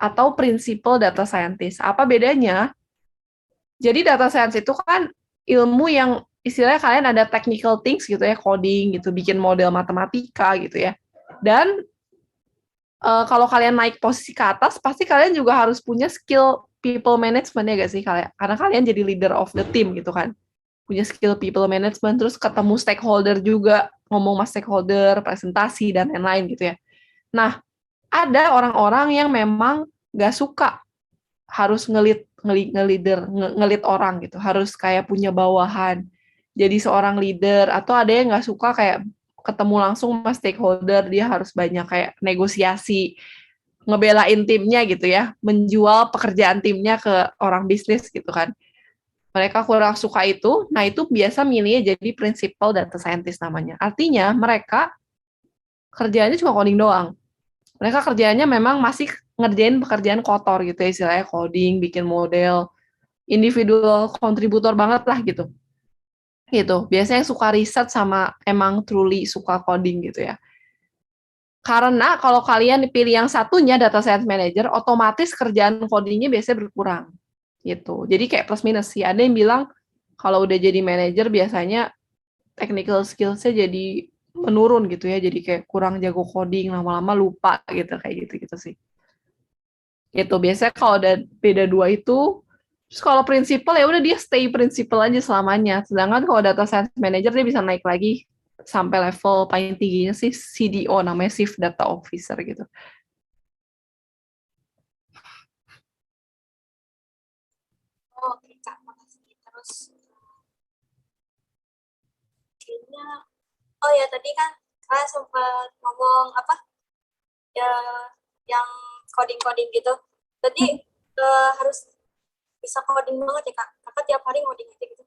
atau principal data scientist. Apa bedanya? Jadi data science itu kan ilmu yang istilahnya kalian ada technical things gitu ya, coding gitu, bikin model matematika gitu ya. Dan kalau kalian naik posisi ke atas, pasti kalian juga harus punya skill people management ya gak sih? Karena kalian jadi leader of the team gitu kan. punya skill people management, terus ketemu stakeholder juga, ngomong sama stakeholder, presentasi, dan lain-lain gitu ya. Nah, ada orang-orang yang memang nggak suka harus ngelit orang gitu, harus kayak punya bawahan, jadi seorang leader, atau ada yang nggak suka kayak ketemu langsung sama stakeholder, dia harus banyak kayak negosiasi, ngebelain timnya gitu ya, menjual pekerjaan timnya ke orang bisnis gitu kan. Mereka kurang suka itu, nah itu biasa milihnya jadi principal data scientist namanya. Artinya mereka kerjaannya cuma coding doang. Mereka kerjaannya memang masih ngerjain pekerjaan kotor gitu ya, istilahnya coding, bikin model, individual kontributor banget lah gitu. Gitu. Biasanya yang suka riset sama emang truly suka coding gitu ya. Karena kalau kalian pilih yang satunya data science manager, otomatis kerjaan codingnya biasanya berkurang gitu. Jadi kayak plus minus sih. Ada yang bilang kalau udah jadi manager biasanya technical skills-nya jadi menurun gitu ya. Jadi kayak kurang jago coding, lama-lama lupa gitu kayak gitu-gitu sih. Gitu. Biasanya kalau ada beda dua itu, terus kalau principal ya udah dia stay principal aja selamanya. Sedangkan kalau data science manager dia bisa naik lagi sampai level paling tingginya sih CDO, namanya Chief Data Officer gitu. Oke Kak, makasih. Terus kayaknya, oh ya tadi kan Kak sempat ngomong apa ya yang coding-coding gitu. Berarti harus bisa coding banget ya Kak? Kakak tiap hari coding aja gitu?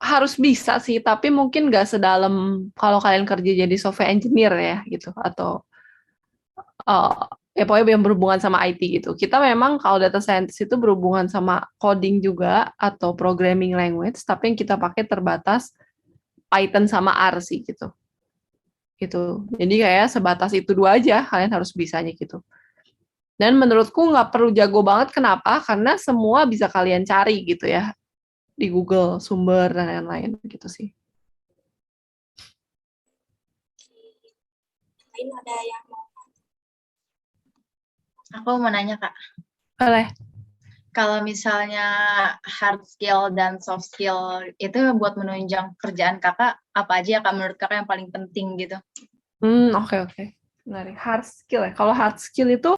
Harus bisa sih, tapi mungkin nggak sedalam kalau kalian kerja jadi software engineer ya gitu, atau ya pokoknya yang berhubungan sama IT gitu. Kita memang kalau data scientist itu berhubungan sama coding juga atau programming language, tapi yang kita pakai terbatas Python sama R sih gitu. Gitu. Jadi kayak sebatas itu dua aja kalian harus bisanya gitu. Dan menurutku nggak perlu jago banget, kenapa? Karena semua bisa kalian cari gitu ya di Google, sumber dan lain-lain gitu sih. Lain ada yang mau? Aku mau nanya Kak, Boleh. kalau misalnya hard skill dan soft skill itu buat menunjang kerjaan Kakak, apa aja ya Kak menurut Kakak yang paling penting gitu? Oke. Menarik. Hard skill ya. Kalau hard skill itu,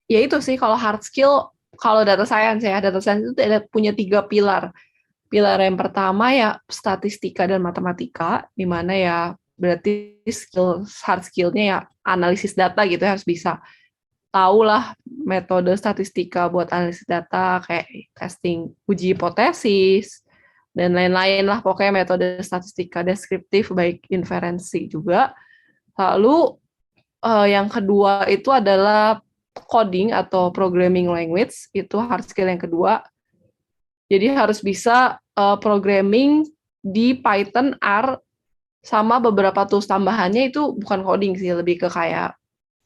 ya itu sih, kalau hard skill, kalau data science itu ada punya 3 pilar. Pilar yang pertama ya statistika dan matematika, di mana ya berarti hard skill-nya ya analisis data gitu ya, harus bisa tahu lah metode statistika buat analisis data, kayak testing uji hipotesis, dan lain-lain lah, pokoknya metode statistika deskriptif, baik inferensi juga. Lalu yang kedua itu adalah coding atau programming language, itu hard skill yang kedua. Jadi harus bisa programming di Python, R, sama beberapa tools tambahannya. Itu bukan coding sih, lebih ke kayak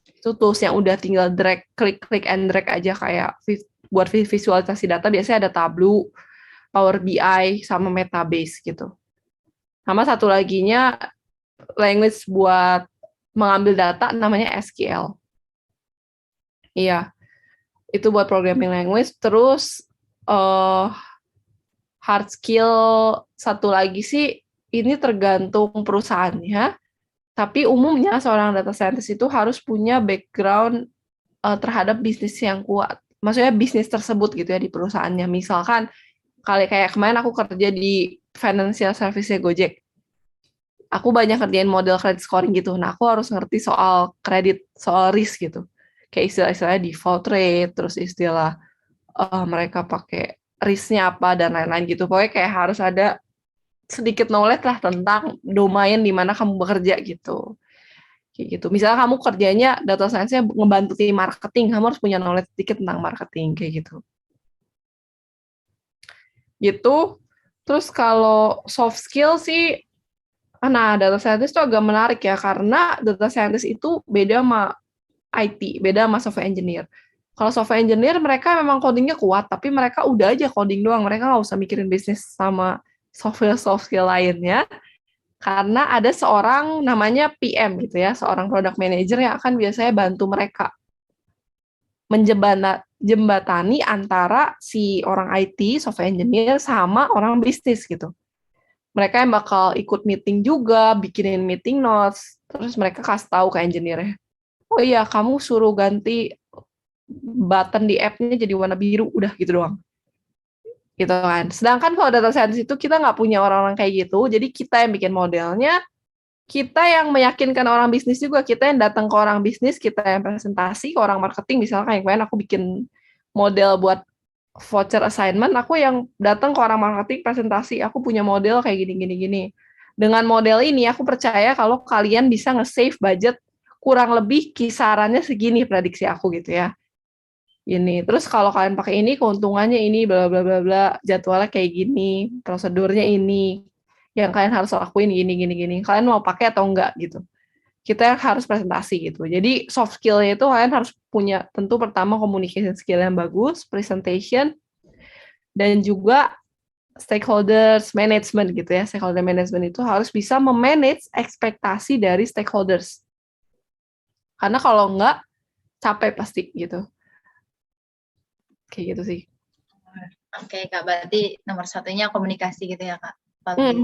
itu tools yang udah tinggal klik and drag aja, kayak buat visualisasi data biasanya ada Tableau, Power BI, sama Metabase gitu. Sama satu laginya language buat mengambil data namanya SQL. Iya, itu buat programming language. Terus hard skill satu lagi sih, ini tergantung perusahaannya, tapi umumnya seorang data scientist itu harus punya background terhadap bisnis yang kuat. Maksudnya bisnis tersebut gitu ya di perusahaannya. Misalkan kayak kemarin aku kerja di financial service Gojek. Aku banyak kerjain model credit scoring gitu. Nah, aku harus ngerti soal kredit, soal risk gitu. Kayak istilah-istilahnya default rate, terus istilah mereka pakai risk-nya apa dan lain-lain gitu. Pokoknya kayak harus ada sedikit knowledge lah tentang domain di mana kamu bekerja gitu. Kayak gitu. Misalnya kamu kerjanya data science-nya ngebantu tim marketing, kamu harus punya knowledge sedikit tentang marketing kayak gitu. Gitu. Terus kalau soft skill sih, nah data scientist itu agak menarik ya, karena data scientist itu beda sama IT, beda sama software engineer. Kalau software engineer mereka memang codingnya kuat, tapi mereka udah aja coding doang, mereka nggak usah mikirin bisnis sama soft skill lainnya, karena ada seorang namanya PM gitu ya, seorang product manager yang akan biasanya bantu mereka jembatani antara si orang IT, software engineer, sama orang bisnis gitu. Mereka yang bakal ikut meeting juga, bikinin meeting notes, terus mereka kasih tahu ke engineer-nya, oh iya kamu suruh ganti button di app-nya jadi warna biru, udah gitu doang. Gitu kan. Sedangkan kalau data science itu kita nggak punya orang-orang kayak gitu, jadi kita yang bikin modelnya, kita yang meyakinkan orang bisnis juga, kita yang datang ke orang bisnis, kita yang presentasi ke orang marketing, misalnya kayak kemarin aku bikin model buat voucher assignment, aku yang datang ke orang marketing presentasi, aku punya model kayak gini. Dengan model ini aku percaya kalau kalian bisa nge-save budget kurang lebih kisarannya segini prediksi aku gitu ya. Ini. Terus kalau kalian pakai ini keuntungannya ini bla bla bla bla, jadwalnya kayak gini, prosedurnya ini. Yang kalian harus lakuin gini. Kalian mau pakai atau enggak gitu. Kita harus presentasi gitu. Jadi soft skill-nya itu kalian harus punya tentu pertama communication skill yang bagus, presentation, dan juga stakeholders management gitu ya. Stakeholder management itu harus bisa memanage ekspektasi dari stakeholders. Karena kalau enggak, capek pasti gitu. Kayak gitu sih. Oke, Kak, berarti nomor satunya komunikasi gitu ya, Kak? Oke,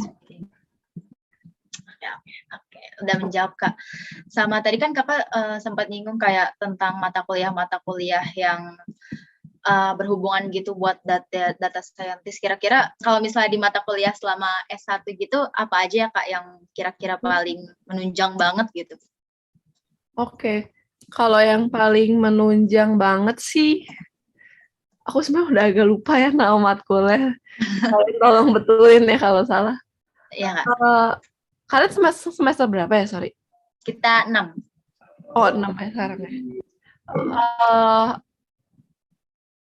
udah menjawab, Kak. Sama tadi kan Kakak sempat nyinggung kayak tentang mata kuliah yang berhubungan gitu buat data scientist. Kira-kira kalau misalnya di mata kuliah selama S1 gitu, apa aja ya, Kak, yang kira-kira paling menunjang banget gitu? Oke. Kalau yang paling menunjang banget sih, aku sebenarnya udah agak lupa ya nama matkulnya. Tolong betulin ya kalau salah. Iya, Kak. Kalian semester berapa ya, sorry? Kita 6. Oh, 6 ya sekarang ya.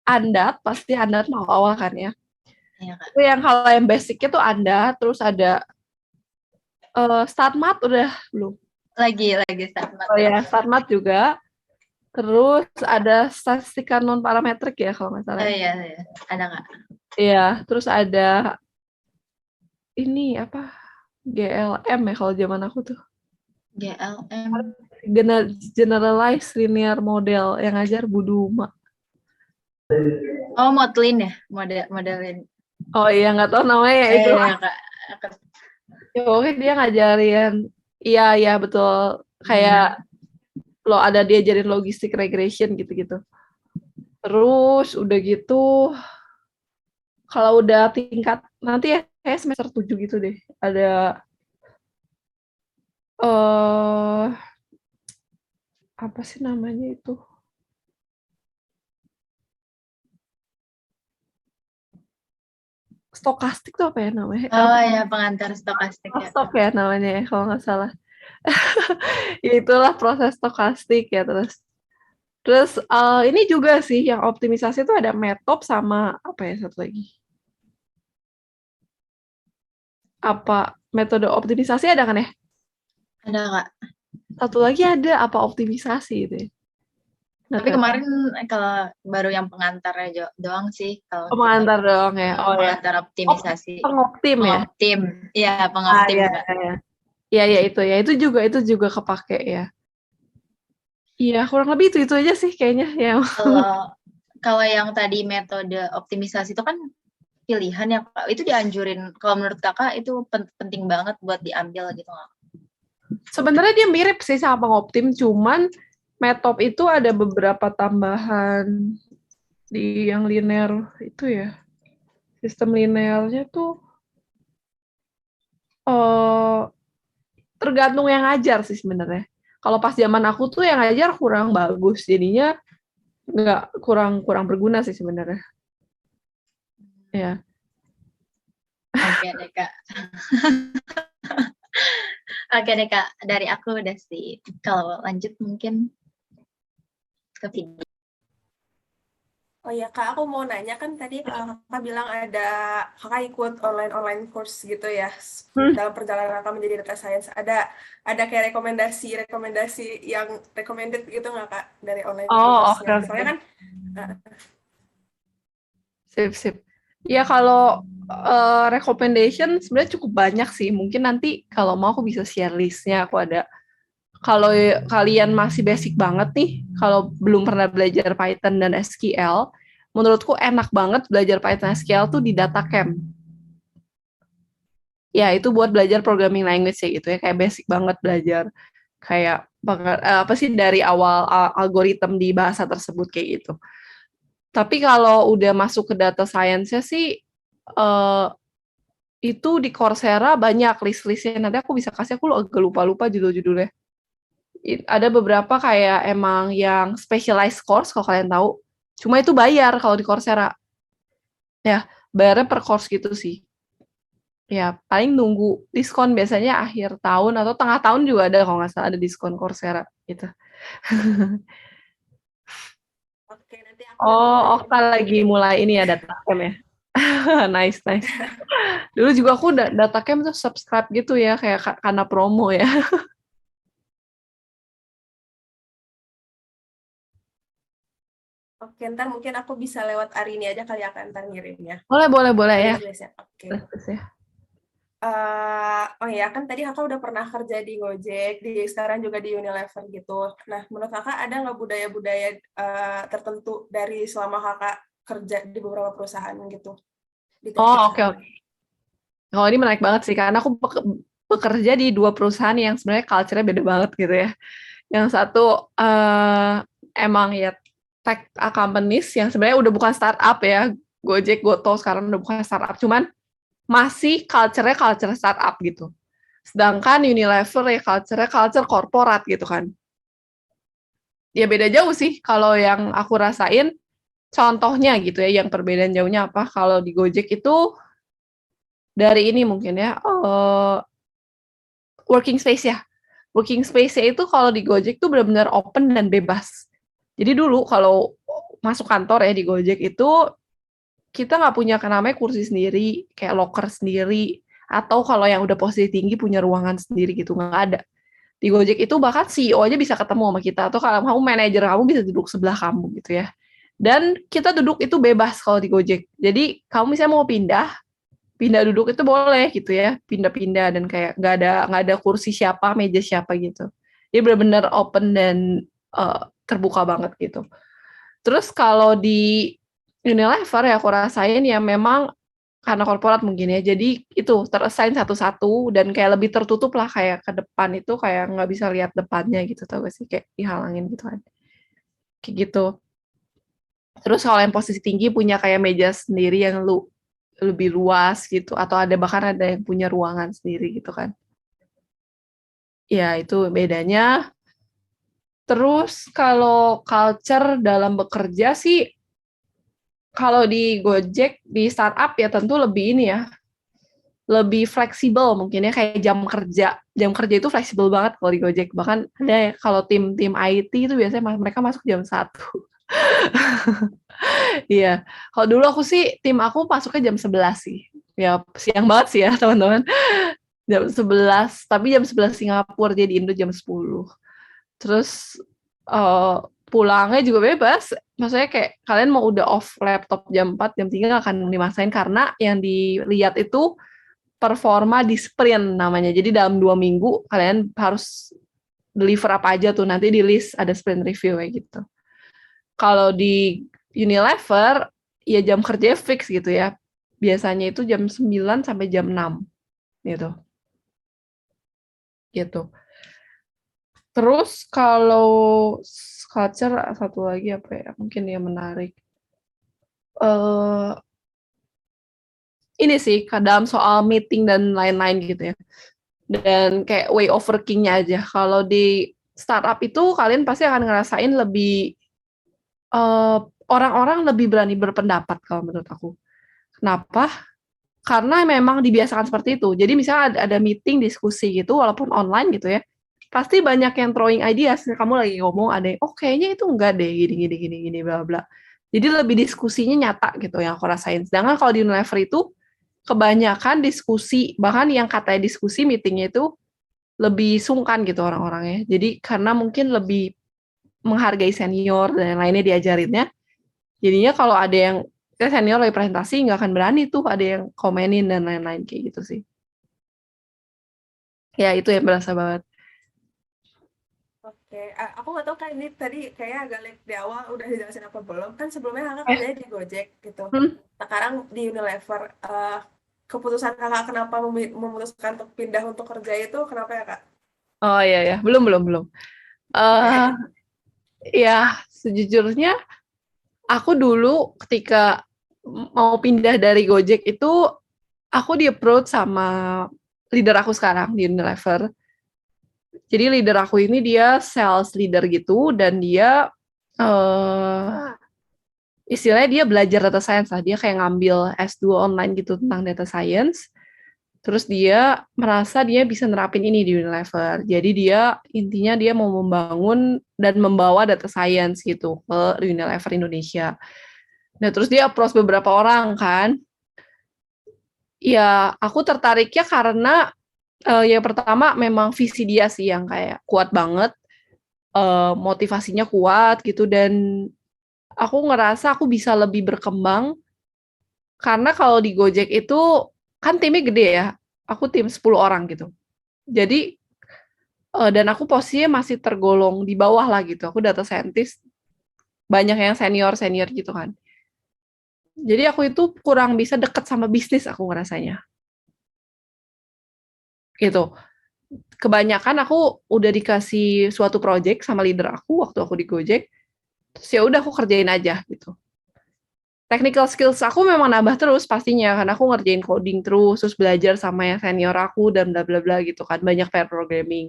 Andat, pasti Andat mau awal kan ya? Iya, Kak. Itu yang kalau yang basicnya tuh Andat, terus ada StatMat udah belum? Lagi StatMat. Oh ya, StatMat juga. Terus ada statistika non parametrik ya kalau nggak salah. Oh iya. Ada nggak? Iya, terus ada ini apa? GLM ya kalau zaman aku tuh. GLM. Generalized Linear Model yang ngajar Bu Duma. Oh, Motlin ya? Modelin. Oh iya, nggak tahu namanya itu. Iya, Kak. Ya, oke, dia ngajarin. Iya, betul. Kayak lo ada diajarin logistic regression gitu-gitu. Terus udah gitu, kalau udah tingkat nanti ya kayak semester 7 gitu deh, ada apa sih namanya itu? Stokastik tuh apa ya namanya? Oh ya, pengantar stokastik ya. Stok ya namanya ya kalau nggak salah. Ya, itulah proses stokastik ya Terus ini juga sih yang optimisasi itu ada METOP sama apa ya satu lagi? Apa metode optimisasi ada kan ya? Ada, Kak. Satu lagi ada apa optimisasi itu ya? Tapi kemarin kalau baru yang pengantarnya doang sih. Kalau pengantar doang ya. Oh ya. pengantar optimisasi. Pengoptim ya. Iya, pengoptim. Iya itu ya. Itu juga kepake ya. Iya, kurang lebih itu aja sih kayaknya ya. Kalau yang tadi metode optimisasi itu kan pilihan ya, Kak. Itu dianjurin kalau menurut Kakak itu penting banget buat diambil gitu nggak? Sebenarnya dia mirip sih sama pengoptim, cuman METOP itu ada beberapa tambahan di yang linear itu ya. Sistem linearnya tuh tergantung yang ngajar sih sebenarnya. Kalau pas zaman aku tuh yang ngajar kurang bagus, jadinya nggak kurang berguna sih sebenarnya. Ya. Oke deh, Kak. Oke deh, Kak. Dari aku udah sih. Kalau lanjut mungkin ke video. Oh ya, Kak, aku mau nanya kan tadi Kakak bilang ada Kakak ikut online course gitu ya dalam perjalanan Kakak menjadi data science. Ada kayak rekomendasi yang recommended gitu nggak, Kak, dari online course-nya? Okay. Soalnya kan Sip. Ya kalau recommendation sebenarnya cukup banyak sih. Mungkin nanti kalau mau aku bisa share listnya. Aku ada kalau kalian masih basic banget nih, kalau belum pernah belajar Python dan SQL, menurutku enak banget belajar Python SQL tuh di DataCamp. Ya, itu buat belajar programming language ya gitu ya, kayak basic banget belajar kayak apa sih dari awal algoritma di bahasa tersebut kayak gitu. Tapi kalau udah masuk ke data science-nya sih itu di Coursera banyak list-listnya. Nanti aku bisa kasih, aku agak lupa-lupa judul-judulnya. Ada beberapa kayak emang yang specialized course kalau kalian tahu. Cuma itu bayar kalau di Coursera. Ya, bayarnya per course gitu sih. Ya, paling nunggu diskon biasanya akhir tahun atau tengah tahun juga ada kalau nggak salah ada diskon Coursera gitu. Oke, nanti aku Oh, nanti Okta lagi mulai ini ya DataCamp ya. Nice, nice. Dulu juga aku DataCamp tuh subscribe gitu ya, kayak karena promo ya. Oke, ntar mungkin aku bisa lewat Arini aja kali ya, ntar ngirimnya. Boleh ya. List-listnya. Oke. Terus ya. Oh ya, kan tadi kakak udah pernah kerja di Gojek, sekarang juga di Unilever gitu. Nah, menurut kakak ada nggak budaya-budaya tertentu dari selama kakak kerja di beberapa perusahaan gitu? Di tiap Oh, oke. perusahaan? Oh, ini menarik banget sih, karena aku bekerja di 2 perusahaan yang sebenarnya culture-nya beda banget gitu ya. Yang satu emang ya tech companies yang sebenarnya udah bukan startup ya. Gojek, Goto sekarang udah bukan startup, cuman masih culture-nya culture startup gitu. Sedangkan Unilever ya culture-nya culture korporat gitu kan. Ya beda jauh sih kalau yang aku rasain, contohnya gitu ya, yang perbedaan jauhnya apa, kalau di Gojek itu dari ini mungkin ya, working space ya. Working space-nya itu kalau di Gojek tuh benar-benar open dan bebas. Jadi dulu kalau masuk kantor ya di Gojek itu, kita nggak punya namanya kursi sendiri, kayak locker sendiri, atau kalau yang udah posisi tinggi punya ruangan sendiri gitu, nggak ada. Di Gojek itu bahkan CEO aja bisa ketemu sama kita, atau kalau kamu manajer kamu bisa duduk sebelah kamu gitu ya. Dan kita duduk itu bebas kalau di Gojek. Jadi kamu misalnya mau pindah duduk itu boleh gitu ya, pindah-pindah dan kayak nggak ada kursi siapa, meja siapa gitu. Dia benar-benar open dan terbuka banget gitu. Terus kalau di Unilever ya aku rasain ya memang karena korporat mungkin ya, jadi itu terassign satu-satu dan kayak lebih tertutup lah, kayak ke depan itu kayak nggak bisa lihat depannya gitu, tau gak sih, kayak dihalangin gitu kan, kayak gitu. Terus kalau yang posisi tinggi punya kayak meja sendiri yang lebih luas gitu, atau bahkan ada yang punya ruangan sendiri gitu kan. Ya itu bedanya. Terus kalau culture dalam bekerja sih, kalau di Gojek, di startup ya tentu lebih ini ya, lebih fleksibel mungkin ya, kayak jam kerja. Jam kerja itu fleksibel banget kalau di Gojek. Bahkan ada ya, kalau tim IT itu biasanya mereka masuk jam 1. Iya. Kalau dulu tim aku masuknya jam 11 sih. Ya, siang banget sih ya, teman-teman. Jam 11, tapi jam 11 Singapura, jadi Indo jam 10. Terus pulangnya juga bebas. Maksudnya kayak kalian mau udah off laptop jam 4, jam 3 nggak akan dimasain, karena yang dilihat itu performa di sprint namanya. Jadi dalam 2 minggu kalian harus deliver apa aja tuh, nanti di list ada sprint review kayak gitu. Kalau di Unilever, ya jam kerja fix gitu ya. Biasanya itu jam 9 sampai jam 6 gitu. Gitu. Terus kalau culture satu lagi apa ya? Mungkin yang menarik. Ini sih dalam soal meeting dan lain-lain gitu ya. Dan kayak way of working-nya aja. Kalau di startup itu kalian pasti akan ngerasain lebih orang-orang lebih berani berpendapat kalau menurut aku. Kenapa? Karena memang dibiasakan seperti itu. Jadi misalnya ada meeting, diskusi gitu, walaupun online gitu ya, pasti banyak yang throwing ideas. Kamu lagi ngomong, ada yang, kayaknya itu enggak deh, gini, bla bla. Jadi lebih diskusinya nyata gitu yang aku rasain. Sedangkan kalau di Unilever itu, kebanyakan diskusi, bahkan yang katanya diskusi, meetingnya itu lebih sungkan gitu orang-orangnya. Jadi karena mungkin lebih menghargai senior dan lainnya diajarinnya, jadinya kalau ada yang senior lagi presentasi nggak akan berani tuh ada yang komenin dan lain-lain kayak gitu sih. Ya itu yang berasa banget. Oke, aku nggak tahu kan ini tadi kayaknya agak late di awal udah dijelasin apa belum? Kan sebelumnya kakak Eh, kerjanya di Gojek gitu. hmm. Sekarang di Unilever. Keputusan kakak kenapa memutuskan untuk pindah untuk kerja itu kenapa ya kak? Oh iya ya, belum. eh Ya, sejujurnya aku dulu ketika mau pindah dari Gojek itu aku di-approach sama leader aku sekarang di Unilever. Jadi leader aku ini dia sales leader gitu dan dia istilahnya dia belajar data science lah. Dia kayak ngambil S2 online gitu tentang data science. Terus dia merasa dia bisa nerapin ini di Unilever. Jadi dia intinya dia mau membangun dan membawa data science gitu ke Unilever Indonesia. Nah, terus dia approach beberapa orang kan. Ya, aku tertariknya karena yang pertama memang visi dia sih yang kayak kuat banget, motivasinya kuat gitu dan aku ngerasa aku bisa lebih berkembang karena kalau di Gojek itu kan timnya gede ya. Aku tim 10 orang gitu. Jadi dan aku posisinya masih tergolong di bawah lah gitu. Aku data scientist, banyak yang senior-senior gitu kan. Jadi aku itu kurang bisa deket sama bisnis aku ngerasanya. Gitu. Kebanyakan aku udah dikasih suatu project sama leader aku waktu aku di Gojek, terus ya udah aku kerjain aja gitu. Technical skills aku memang nambah terus pastinya karena aku ngerjain coding terus belajar sama yang senior aku dan bla bla bla gitu kan, banyak pair programming.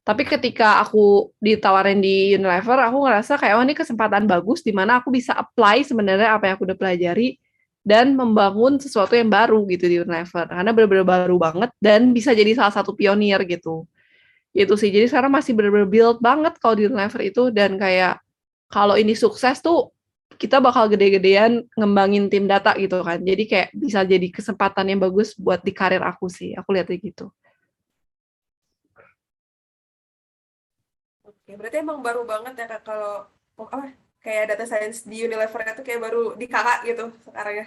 Tapi ketika aku ditawarin di Unilever, aku ngerasa kayak, oh ini kesempatan bagus di mana aku bisa apply sebenarnya apa yang aku udah pelajari dan membangun sesuatu yang baru gitu di Unilever. Karena benar-benar baru banget dan bisa jadi salah satu pionir gitu. Itu sih, jadi sekarang masih benar-benar build banget kalau di Unilever itu dan kayak kalau ini sukses tuh kita bakal gede-gedean ngembangin tim data gitu kan. Jadi kayak bisa jadi kesempatan yang bagus buat di karir aku sih. Aku lihatnya gitu. Oke, berarti emang baru banget ya kak kalau kayak data science di Unilever itu kayak baru di kakak gitu sekarang ya.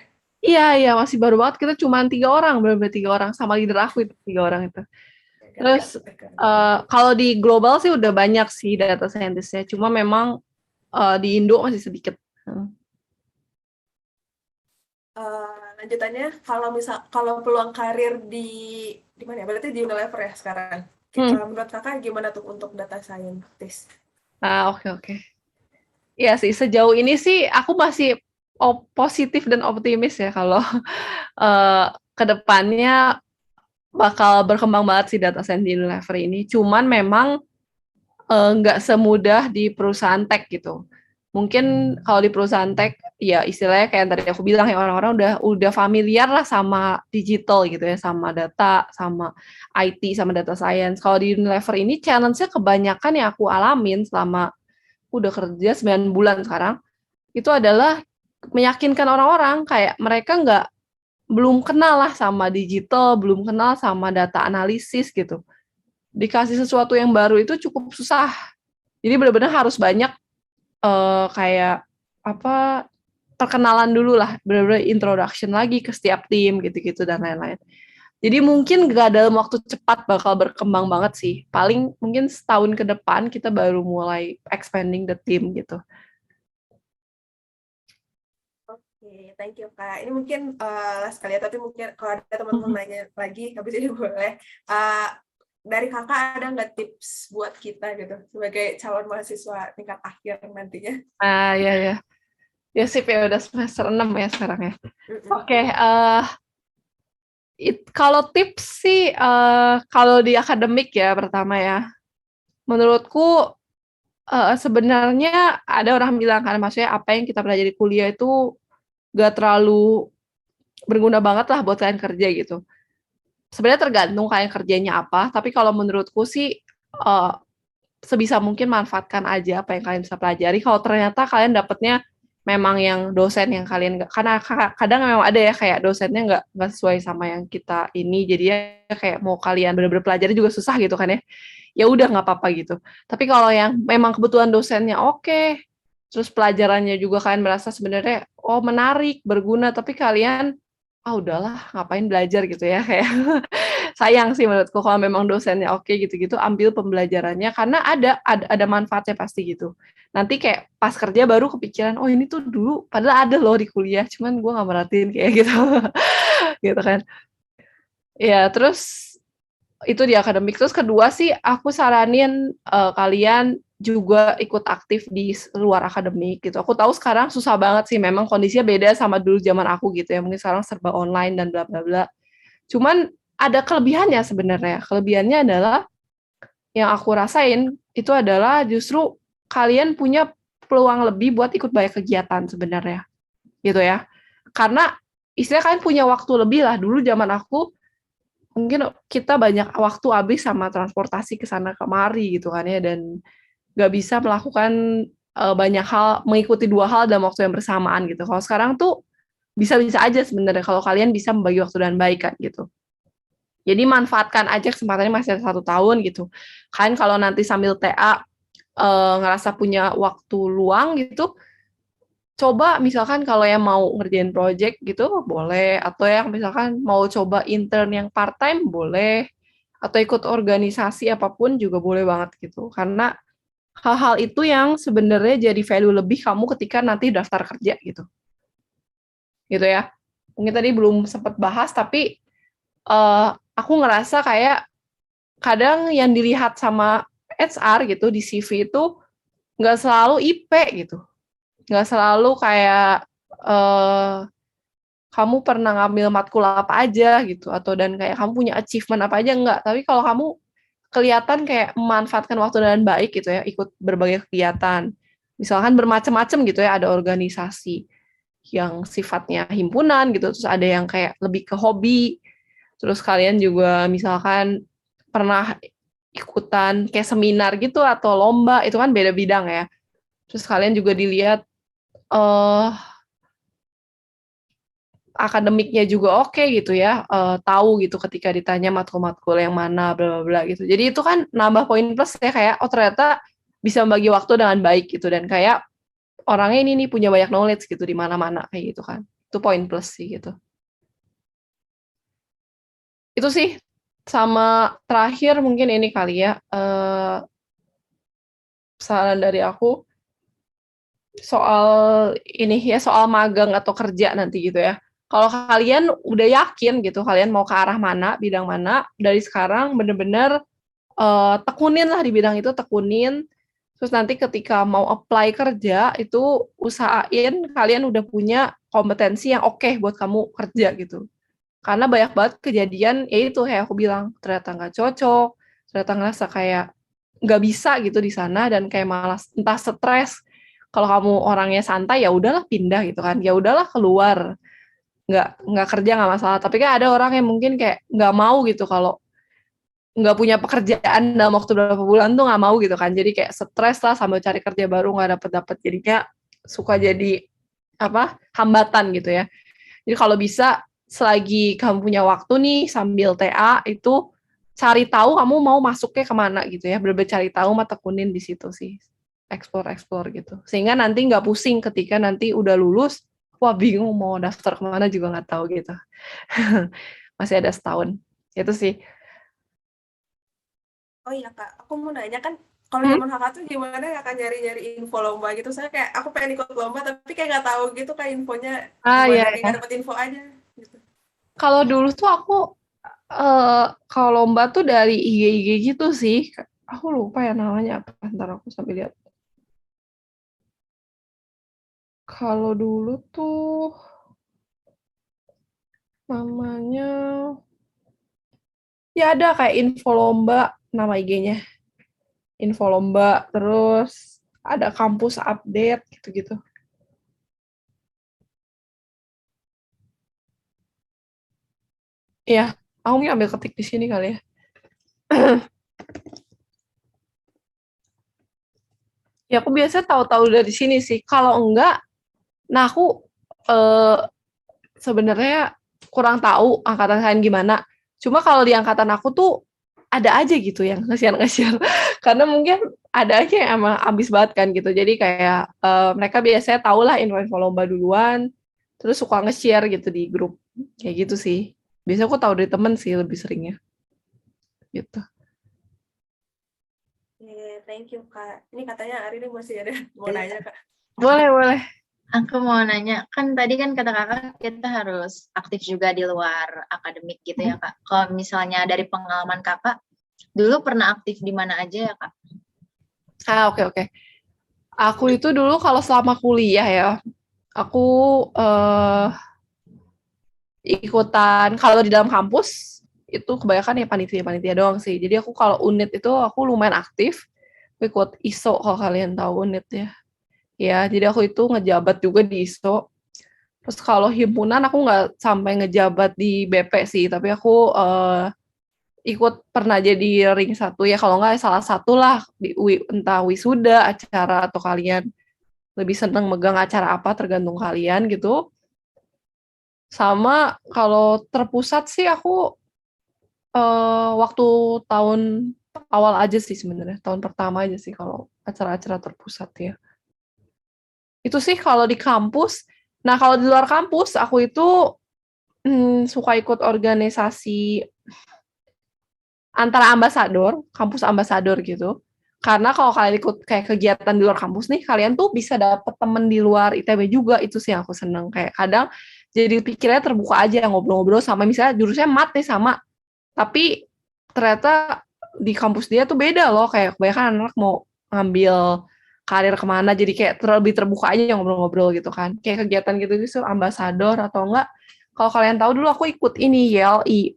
Iya, masih baru banget. Kita cuma 3 orang, benar-benar 3 orang sama leader aku itu 3 orang itu. Terus Keren. kalau di global sih udah banyak sih data scientist-nya. Cuma memang di Indo masih sedikit. Lanjutannya kalau peluang karir di mana ya? Berarti di Unilever ya sekarang. Menurut kakak gimana tuh untuk data scientist? Oke. Iya sih, sejauh ini sih aku masih positif dan optimis ya kalau ke depannya bakal berkembang banget sih data science di Unilever ini. Cuman memang nggak semudah di perusahaan tech gitu. Mungkin kalau di perusahaan tech, ya istilahnya kayak yang tadi aku bilang ya orang-orang udah familiar lah sama digital gitu ya, sama data, sama IT, sama data science. Kalau di Unilever ini challenge-nya kebanyakan yang aku alamin selama udah kerja 9 bulan sekarang, itu adalah meyakinkan orang-orang kayak mereka belum kenal lah sama digital, belum kenal sama data analisis gitu. Dikasih sesuatu yang baru itu cukup susah. Jadi benar-benar harus banyak kayak apa perkenalan dulu lah, benar-benar introduction lagi ke setiap tim gitu-gitu dan lain-lain. Jadi mungkin gak dalam waktu cepat bakal berkembang banget sih. Paling mungkin setahun ke depan kita baru mulai expanding the team gitu. Oke, thank you Kak. Ini mungkin last kali ya, tapi mungkin kalau ada teman-teman nanya lagi, habis ini boleh. Dari kakak ada nggak tips buat kita gitu, sebagai calon mahasiswa tingkat akhir nantinya? Ya. Ya sip ya, udah semester 6 ya sekarang ya. Oke, kalau tips sih, kalau di akademik ya pertama ya, menurutku sebenarnya ada orang bilang kan, maksudnya apa yang kita pelajari kuliah itu gak terlalu berguna banget lah buat kalian kerja gitu. Sebenarnya tergantung kalian kerjanya apa, tapi kalau menurutku sih sebisa mungkin manfaatkan aja apa yang kalian bisa pelajari. Kalau ternyata kalian dapetnya memang yang dosen yang kalian nggak, karena kadang memang ada ya kayak dosennya nggak sesuai sama yang kita ini, jadinya kayak mau kalian benar-benar pelajari juga susah gitu kan ya. Ya udah nggak apa-apa gitu. Tapi kalau yang memang kebetulan dosennya oke, terus pelajarannya juga kalian merasa sebenarnya menarik, berguna, tapi kalian udahlah ngapain belajar gitu ya kayak sayang sih menurutku kalau memang dosennya oke gitu-gitu ambil pembelajarannya karena ada manfaatnya pasti gitu. Nanti kayak pas kerja baru kepikiran oh ini tuh dulu padahal ada loh di kuliah cuman gue nggak merhatiin kayak gitu gitu kan. Ya terus itu di akademik. Terus kedua sih aku saranin kalian juga ikut aktif di luar akademik gitu. Aku tahu sekarang susah banget sih memang kondisinya beda sama dulu zaman aku gitu ya. Mungkin sekarang serba online dan bla bla bla. Cuman ada kelebihannya sebenarnya. Kelebihannya adalah yang aku rasain itu adalah justru kalian punya peluang lebih buat ikut banyak kegiatan sebenarnya. Gitu ya. Karena istilahnya kalian punya waktu lebih lah. Dulu zaman aku mungkin kita banyak waktu habis sama transportasi ke sana kemari gitu kan ya dan nggak bisa melakukan banyak hal mengikuti dua hal dalam waktu yang bersamaan gitu. Kalau sekarang tuh bisa-bisa aja sebenarnya kalau kalian bisa membagi waktu dengan baik kan gitu. Jadi manfaatkan aja kesempatannya masih ada 1 tahun gitu. Kan kalau nanti sambil TA ngerasa punya waktu luang gitu, coba misalkan kalau yang mau ngerjain project gitu boleh atau yang misalkan mau coba intern yang part time boleh atau ikut organisasi apapun juga boleh banget gitu karena hal-hal itu yang sebenarnya jadi value lebih kamu ketika nanti daftar kerja gitu ya mungkin tadi belum sempat bahas tapi aku ngerasa kayak kadang yang dilihat sama HR gitu di CV itu nggak selalu IP gitu nggak selalu kayak kamu pernah ngambil matkul apa aja gitu atau dan kayak kamu punya achievement apa aja enggak tapi kalau kamu kelihatan kayak memanfaatkan waktu dengan baik gitu ya ikut berbagai kegiatan misalkan bermacam-macam gitu ya ada organisasi yang sifatnya himpunan gitu terus ada yang kayak lebih ke hobi terus kalian juga misalkan pernah ikutan kayak seminar gitu atau lomba itu kan beda bidang ya terus kalian juga dilihat eh akademiknya juga oke gitu ya, tahu gitu ketika ditanya matkul-matkul yang mana bla bla bla gitu. Jadi itu kan nambah poin plus ya kayak oh ternyata bisa membagi waktu dengan baik gitu dan kayak orangnya ini nih punya banyak knowledge gitu di mana-mana kayak gitu kan. Itu poin plus sih gitu. Itu sih sama terakhir mungkin ini kali ya saran dari aku soal ini ya soal magang atau kerja nanti gitu ya. Kalau kalian udah yakin gitu kalian mau ke arah mana, bidang mana, dari sekarang bener-bener tekunin lah di bidang itu, tekunin. Terus nanti ketika mau apply kerja itu usahain kalian udah punya kompetensi yang oke buat kamu kerja gitu. Karena banyak banget kejadian ya itu kayak aku bilang ternyata nggak cocok, ternyata ngerasa kayak nggak bisa gitu di sana dan kayak malas entah stres. Kalau kamu orangnya santai ya udahlah pindah gitu kan, ya udahlah keluar nggak kerja nggak masalah. Tapi kan ada orang yang mungkin kayak nggak mau gitu kalau nggak punya pekerjaan dalam waktu beberapa bulan tuh nggak mau gitu kan. Jadi kayak stres lah sambil cari kerja baru nggak dapet jadinya suka jadi apa hambatan gitu ya. Jadi kalau bisa selagi kamu punya waktu nih sambil TA itu cari tahu kamu mau masuknya kemana gitu ya. Bener-bener cari tahu mah tekunin di situ sih. Explore gitu. Sehingga nanti nggak pusing ketika nanti udah lulus, wah bingung mau daftar kemana juga nggak tahu gitu. Masih ada setahun. Itu sih. Oh iya Kak, aku mau nanya kan kalau zaman kakak tuh gimana ya Kak nyari-nyari info lomba gitu. Saya kayak aku pengen ikut lomba tapi kayak nggak tahu gitu Kak infonya Ah gimana, ya, kayak nggak dapet info aja gitu. kalau dulu tuh aku kalau lomba tuh dari IG gitu sih. Aku lupa ya namanya apa. Ntar aku sambil lihat. Kalau dulu tuh namanya ya ada kayak info lomba nama IG-nya. Info lomba terus ada kampus update gitu-gitu. Ya, aku mungkin ambil ketik di sini kali ya. Ya aku biasa tahu-tahu dari sini sih. Kalau enggak, nah aku eh, sebenarnya kurang tahu angkatan kalian gimana. Cuma kalau di angkatan aku tuh ada aja gitu yang nge-share. Karena mungkin ada aja yang emang ambis banget kan gitu. Jadi kayak mereka biasanya tahu lah info-info lomba duluan, terus suka nge-share gitu di grup. Kayak gitu sih. Biasanya aku tahu dari temen sih lebih seringnya. gitu. Thank you Kak. Ini katanya Ari ini masih ada mau nanya Kak. Boleh. Aku mau nanya, kan tadi kan kata kakak kita harus aktif juga di luar akademik gitu ya Kak. Kalau misalnya dari pengalaman kakak, dulu pernah aktif di mana aja ya Kak? Oke. Aku itu dulu kalau selama kuliah ya, aku ikutan kalau di dalam kampus itu kebanyakan ya panitia doang sih. Jadi aku kalau unit itu aku lumayan aktif. Aku ikut ISO kalau kalian tahu unit ya. Ya, jadi aku itu ngejabat juga di ISO. Terus kalau himpunan aku nggak sampai ngejabat di BP sih, tapi aku ikut pernah jadi ring 1 ya, kalau nggak salah satu lah di entah wisuda, acara, atau kalian lebih seneng megang acara apa tergantung kalian gitu. Sama kalau terpusat sih aku waktu tahun awal aja sih sebenarnya, tahun pertama aja sih kalau acara-acara terpusat ya. Itu sih kalau di kampus. Nah, kalau di luar kampus, aku itu suka ikut organisasi antara kampus ambasador gitu. Karena kalau kalian ikut kayak kegiatan di luar kampus nih, kalian tuh bisa dapet temen di luar ITB juga, itu sih yang aku seneng. Kayak kadang jadi pikirnya terbuka aja, ngobrol-ngobrol sama misalnya jurusannya mat nih sama, tapi ternyata di kampus dia tuh beda loh, kayak kebanyakan anak mau ngambil karir kemana, jadi kayak lebih terbuka aja ngobrol-ngobrol gitu kan. Kayak kegiatan gitu ambasador atau enggak. Kalau kalian tahu dulu aku ikut ini YLI,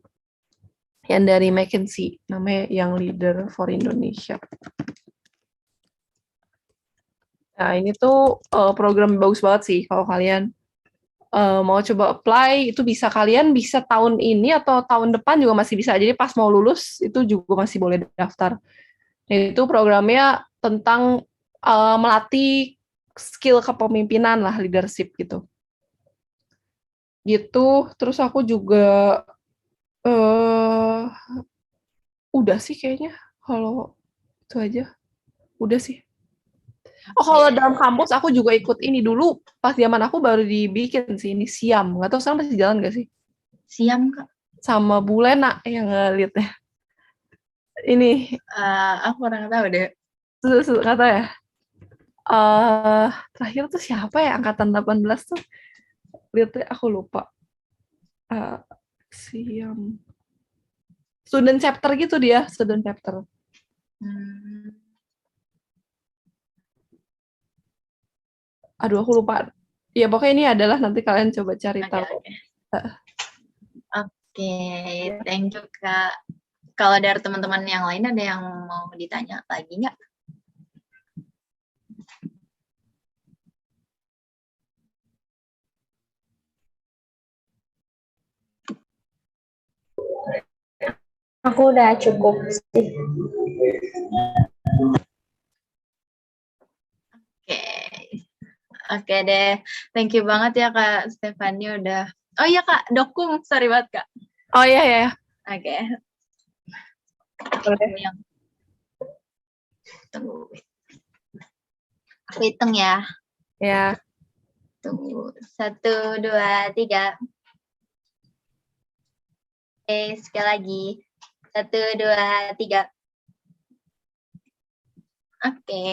yang dari McKinsey, namanya Young Leader for Indonesia. Nah, ini tuh program bagus banget sih kalau kalian mau coba apply, itu kalian bisa tahun ini atau tahun depan juga masih bisa. Jadi pas mau lulus itu juga masih boleh daftar. Nah, itu programnya tentang melatih skill kepemimpinan lah, leadership gitu. Gitu, terus aku juga udah sih kayaknya, kalau itu aja. Udah sih. Oh, kalau dalam kampus aku juga ikut ini dulu, pas zaman aku baru dibikin sih ini Siam. Nggak tahu sekarang masih jalan nggak sih? Siam Kak? Sama Bu Lena yang ngelitnya. Ini. Aku kurang tahu deh. Kata ya. Terakhir tuh siapa ya angkatan 18 tuh? Lihatnya aku lupa. Siam. Student chapter gitu dia, student chapter. Aduh, aku lupa. Ya pokoknya ini adalah nanti kalian coba cari tahu. Oke, thank you Kak. Kalau dari teman-teman yang lain ada yang mau ditanya lagi nggak? Aku udah cukup sih. Oke deh. Thank you banget ya Kak Stefani udah. Oh iya Kak, dokum. Sorry banget Kak. Oh iya. Oke. Tunggu. Aku hitung ya. Ya. Tunggu. 1, 2, 3. Oke, sekali lagi. 1, 2, 3. Oke.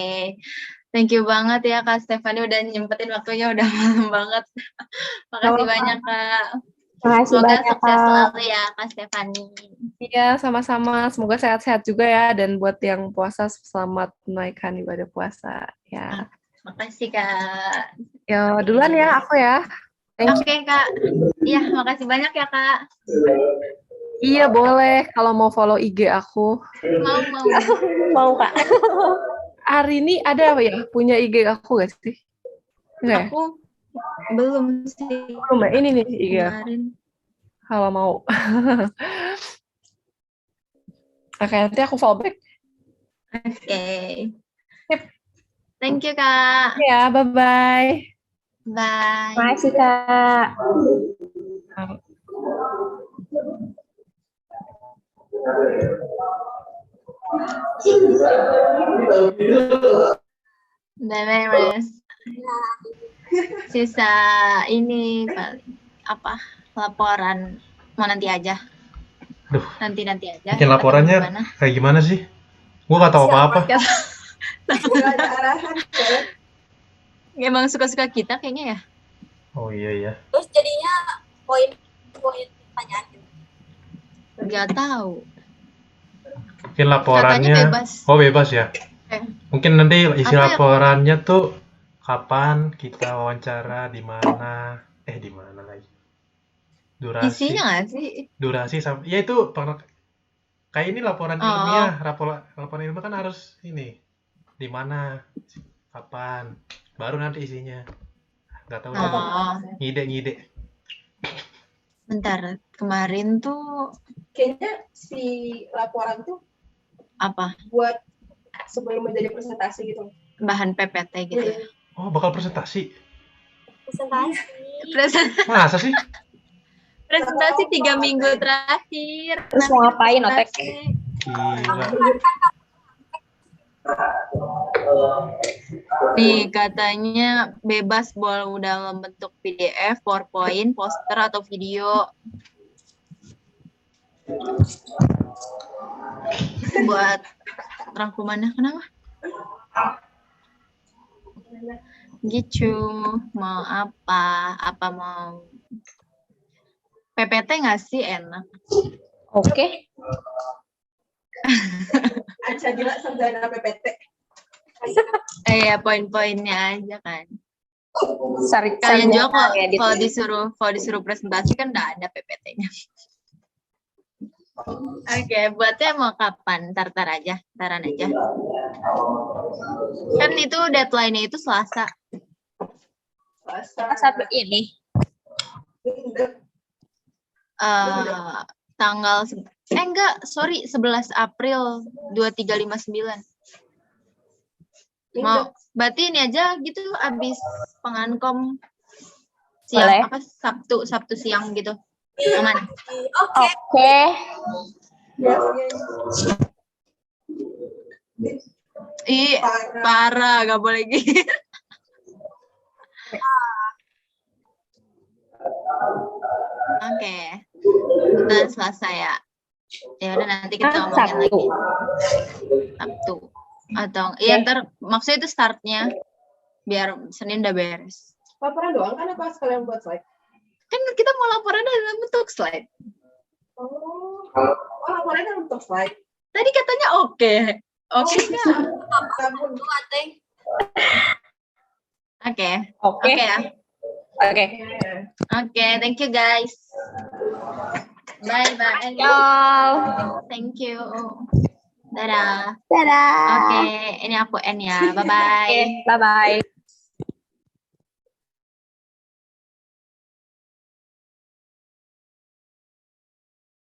Thank you banget ya Kak Stefani udah nyempetin waktunya, udah malam banget. Makasih banyak Kak. Makasih Semoga banyak, sukses Kak. selalu ya Kak Stefani. Iya, sama-sama. Semoga sehat-sehat juga ya. Dan buat yang puasa, selamat menaikkan ibadah puasa. Ya. Makasih Kak. Ya, duluan ya aku ya. Oke Kak. Iya, makasih banyak ya Kak. Iya, boleh. Kalau mau follow IG aku. Mau. Mau, Kak. Hari ini ada apa ya? Punya IG aku gak sih? Enggak ya? Aku belum sih. Belum ya? Ini nih IG aku. Kemarin. Kalau mau. Oke, nanti aku follow back. Oke. Sip. Thank you Kak. Ya, bye-bye. Bye. Makasih, Kak. Udah beres. Sisa ini paling apa? Laporan mau nanti aja. Duh, Nanti aja. bikin kita laporannya gimana. kayak gimana sih? Gue gak tahu apa-apa. Nggak ada arahan kan? Emang suka-suka kita kayaknya ya. Oh iya. Terus jadinya poin-poin pertanyaan gitu. Nggak tahu. Mungkin laporannya. Katanya bebas. Oh bebas ya. Mungkin nanti isi Apa ya? laporannya tuh kapan kita wawancara, di mana lagi. Durasi. Isinya nggak sih? Durasi sampai. Ya itu kayak ini laporan ilmiah. Laporan ilmiah kan harus ini. Di mana, kapan, baru nanti isinya. Nggak tahu. Oh. Ngide. Bentar, kemarin tuh Kayaknya si laporan tuh apa? buat sebelum menjadi presentasi gitu. Bahan PPT gitu ya. Oh bakal presentasi. Presentasi. Masa sih? Presentasi 3 minggu terakhir. Terus mau ngapain, Otek? Gila. Nih katanya bebas boleh dalam bentuk PDF, PowerPoint, poster atau video. Buat rangkumannya kenapa? Gitu. Mau apa? Apa mau PPT nggak sih enak? Oke. Aja gila sarjana PPT. Ya poin-poinnya aja kan. Sari Kalian juga edit. kalau disuruh presentasi kan nggak ada PPT-nya. Oke, buatnya mau kapan? Ntar aja, ntaran aja. Kan itu deadline-nya itu Selasa. Satu ini. Tanggal 11 April 2359. Mau berarti ini aja gitu abis pengankom siang. Boleh. Apa Sabtu siang gitu. Aman. Oke. Ih, parah, gak boleh gitu. Oke. Kita Selasa ya. Ya udah nanti kita ngomongin lagi. Sabtu. Atau iya ntar maksudnya itu startnya biar Senin udah beres. Laporan doang kan apa sekalian buat slide? Kan kita mau laporan dalam bentuk slide. Oh, laporannya dalam bentuk slide. Tadi katanya oke. Oke nggak? Oke. Oke. Oke ya. Oke. Oke, thank you guys. Bye. Ciao. Thank you. Dadah. Dadah. Oke, ini aku N ya. Bye bye. Bye bye.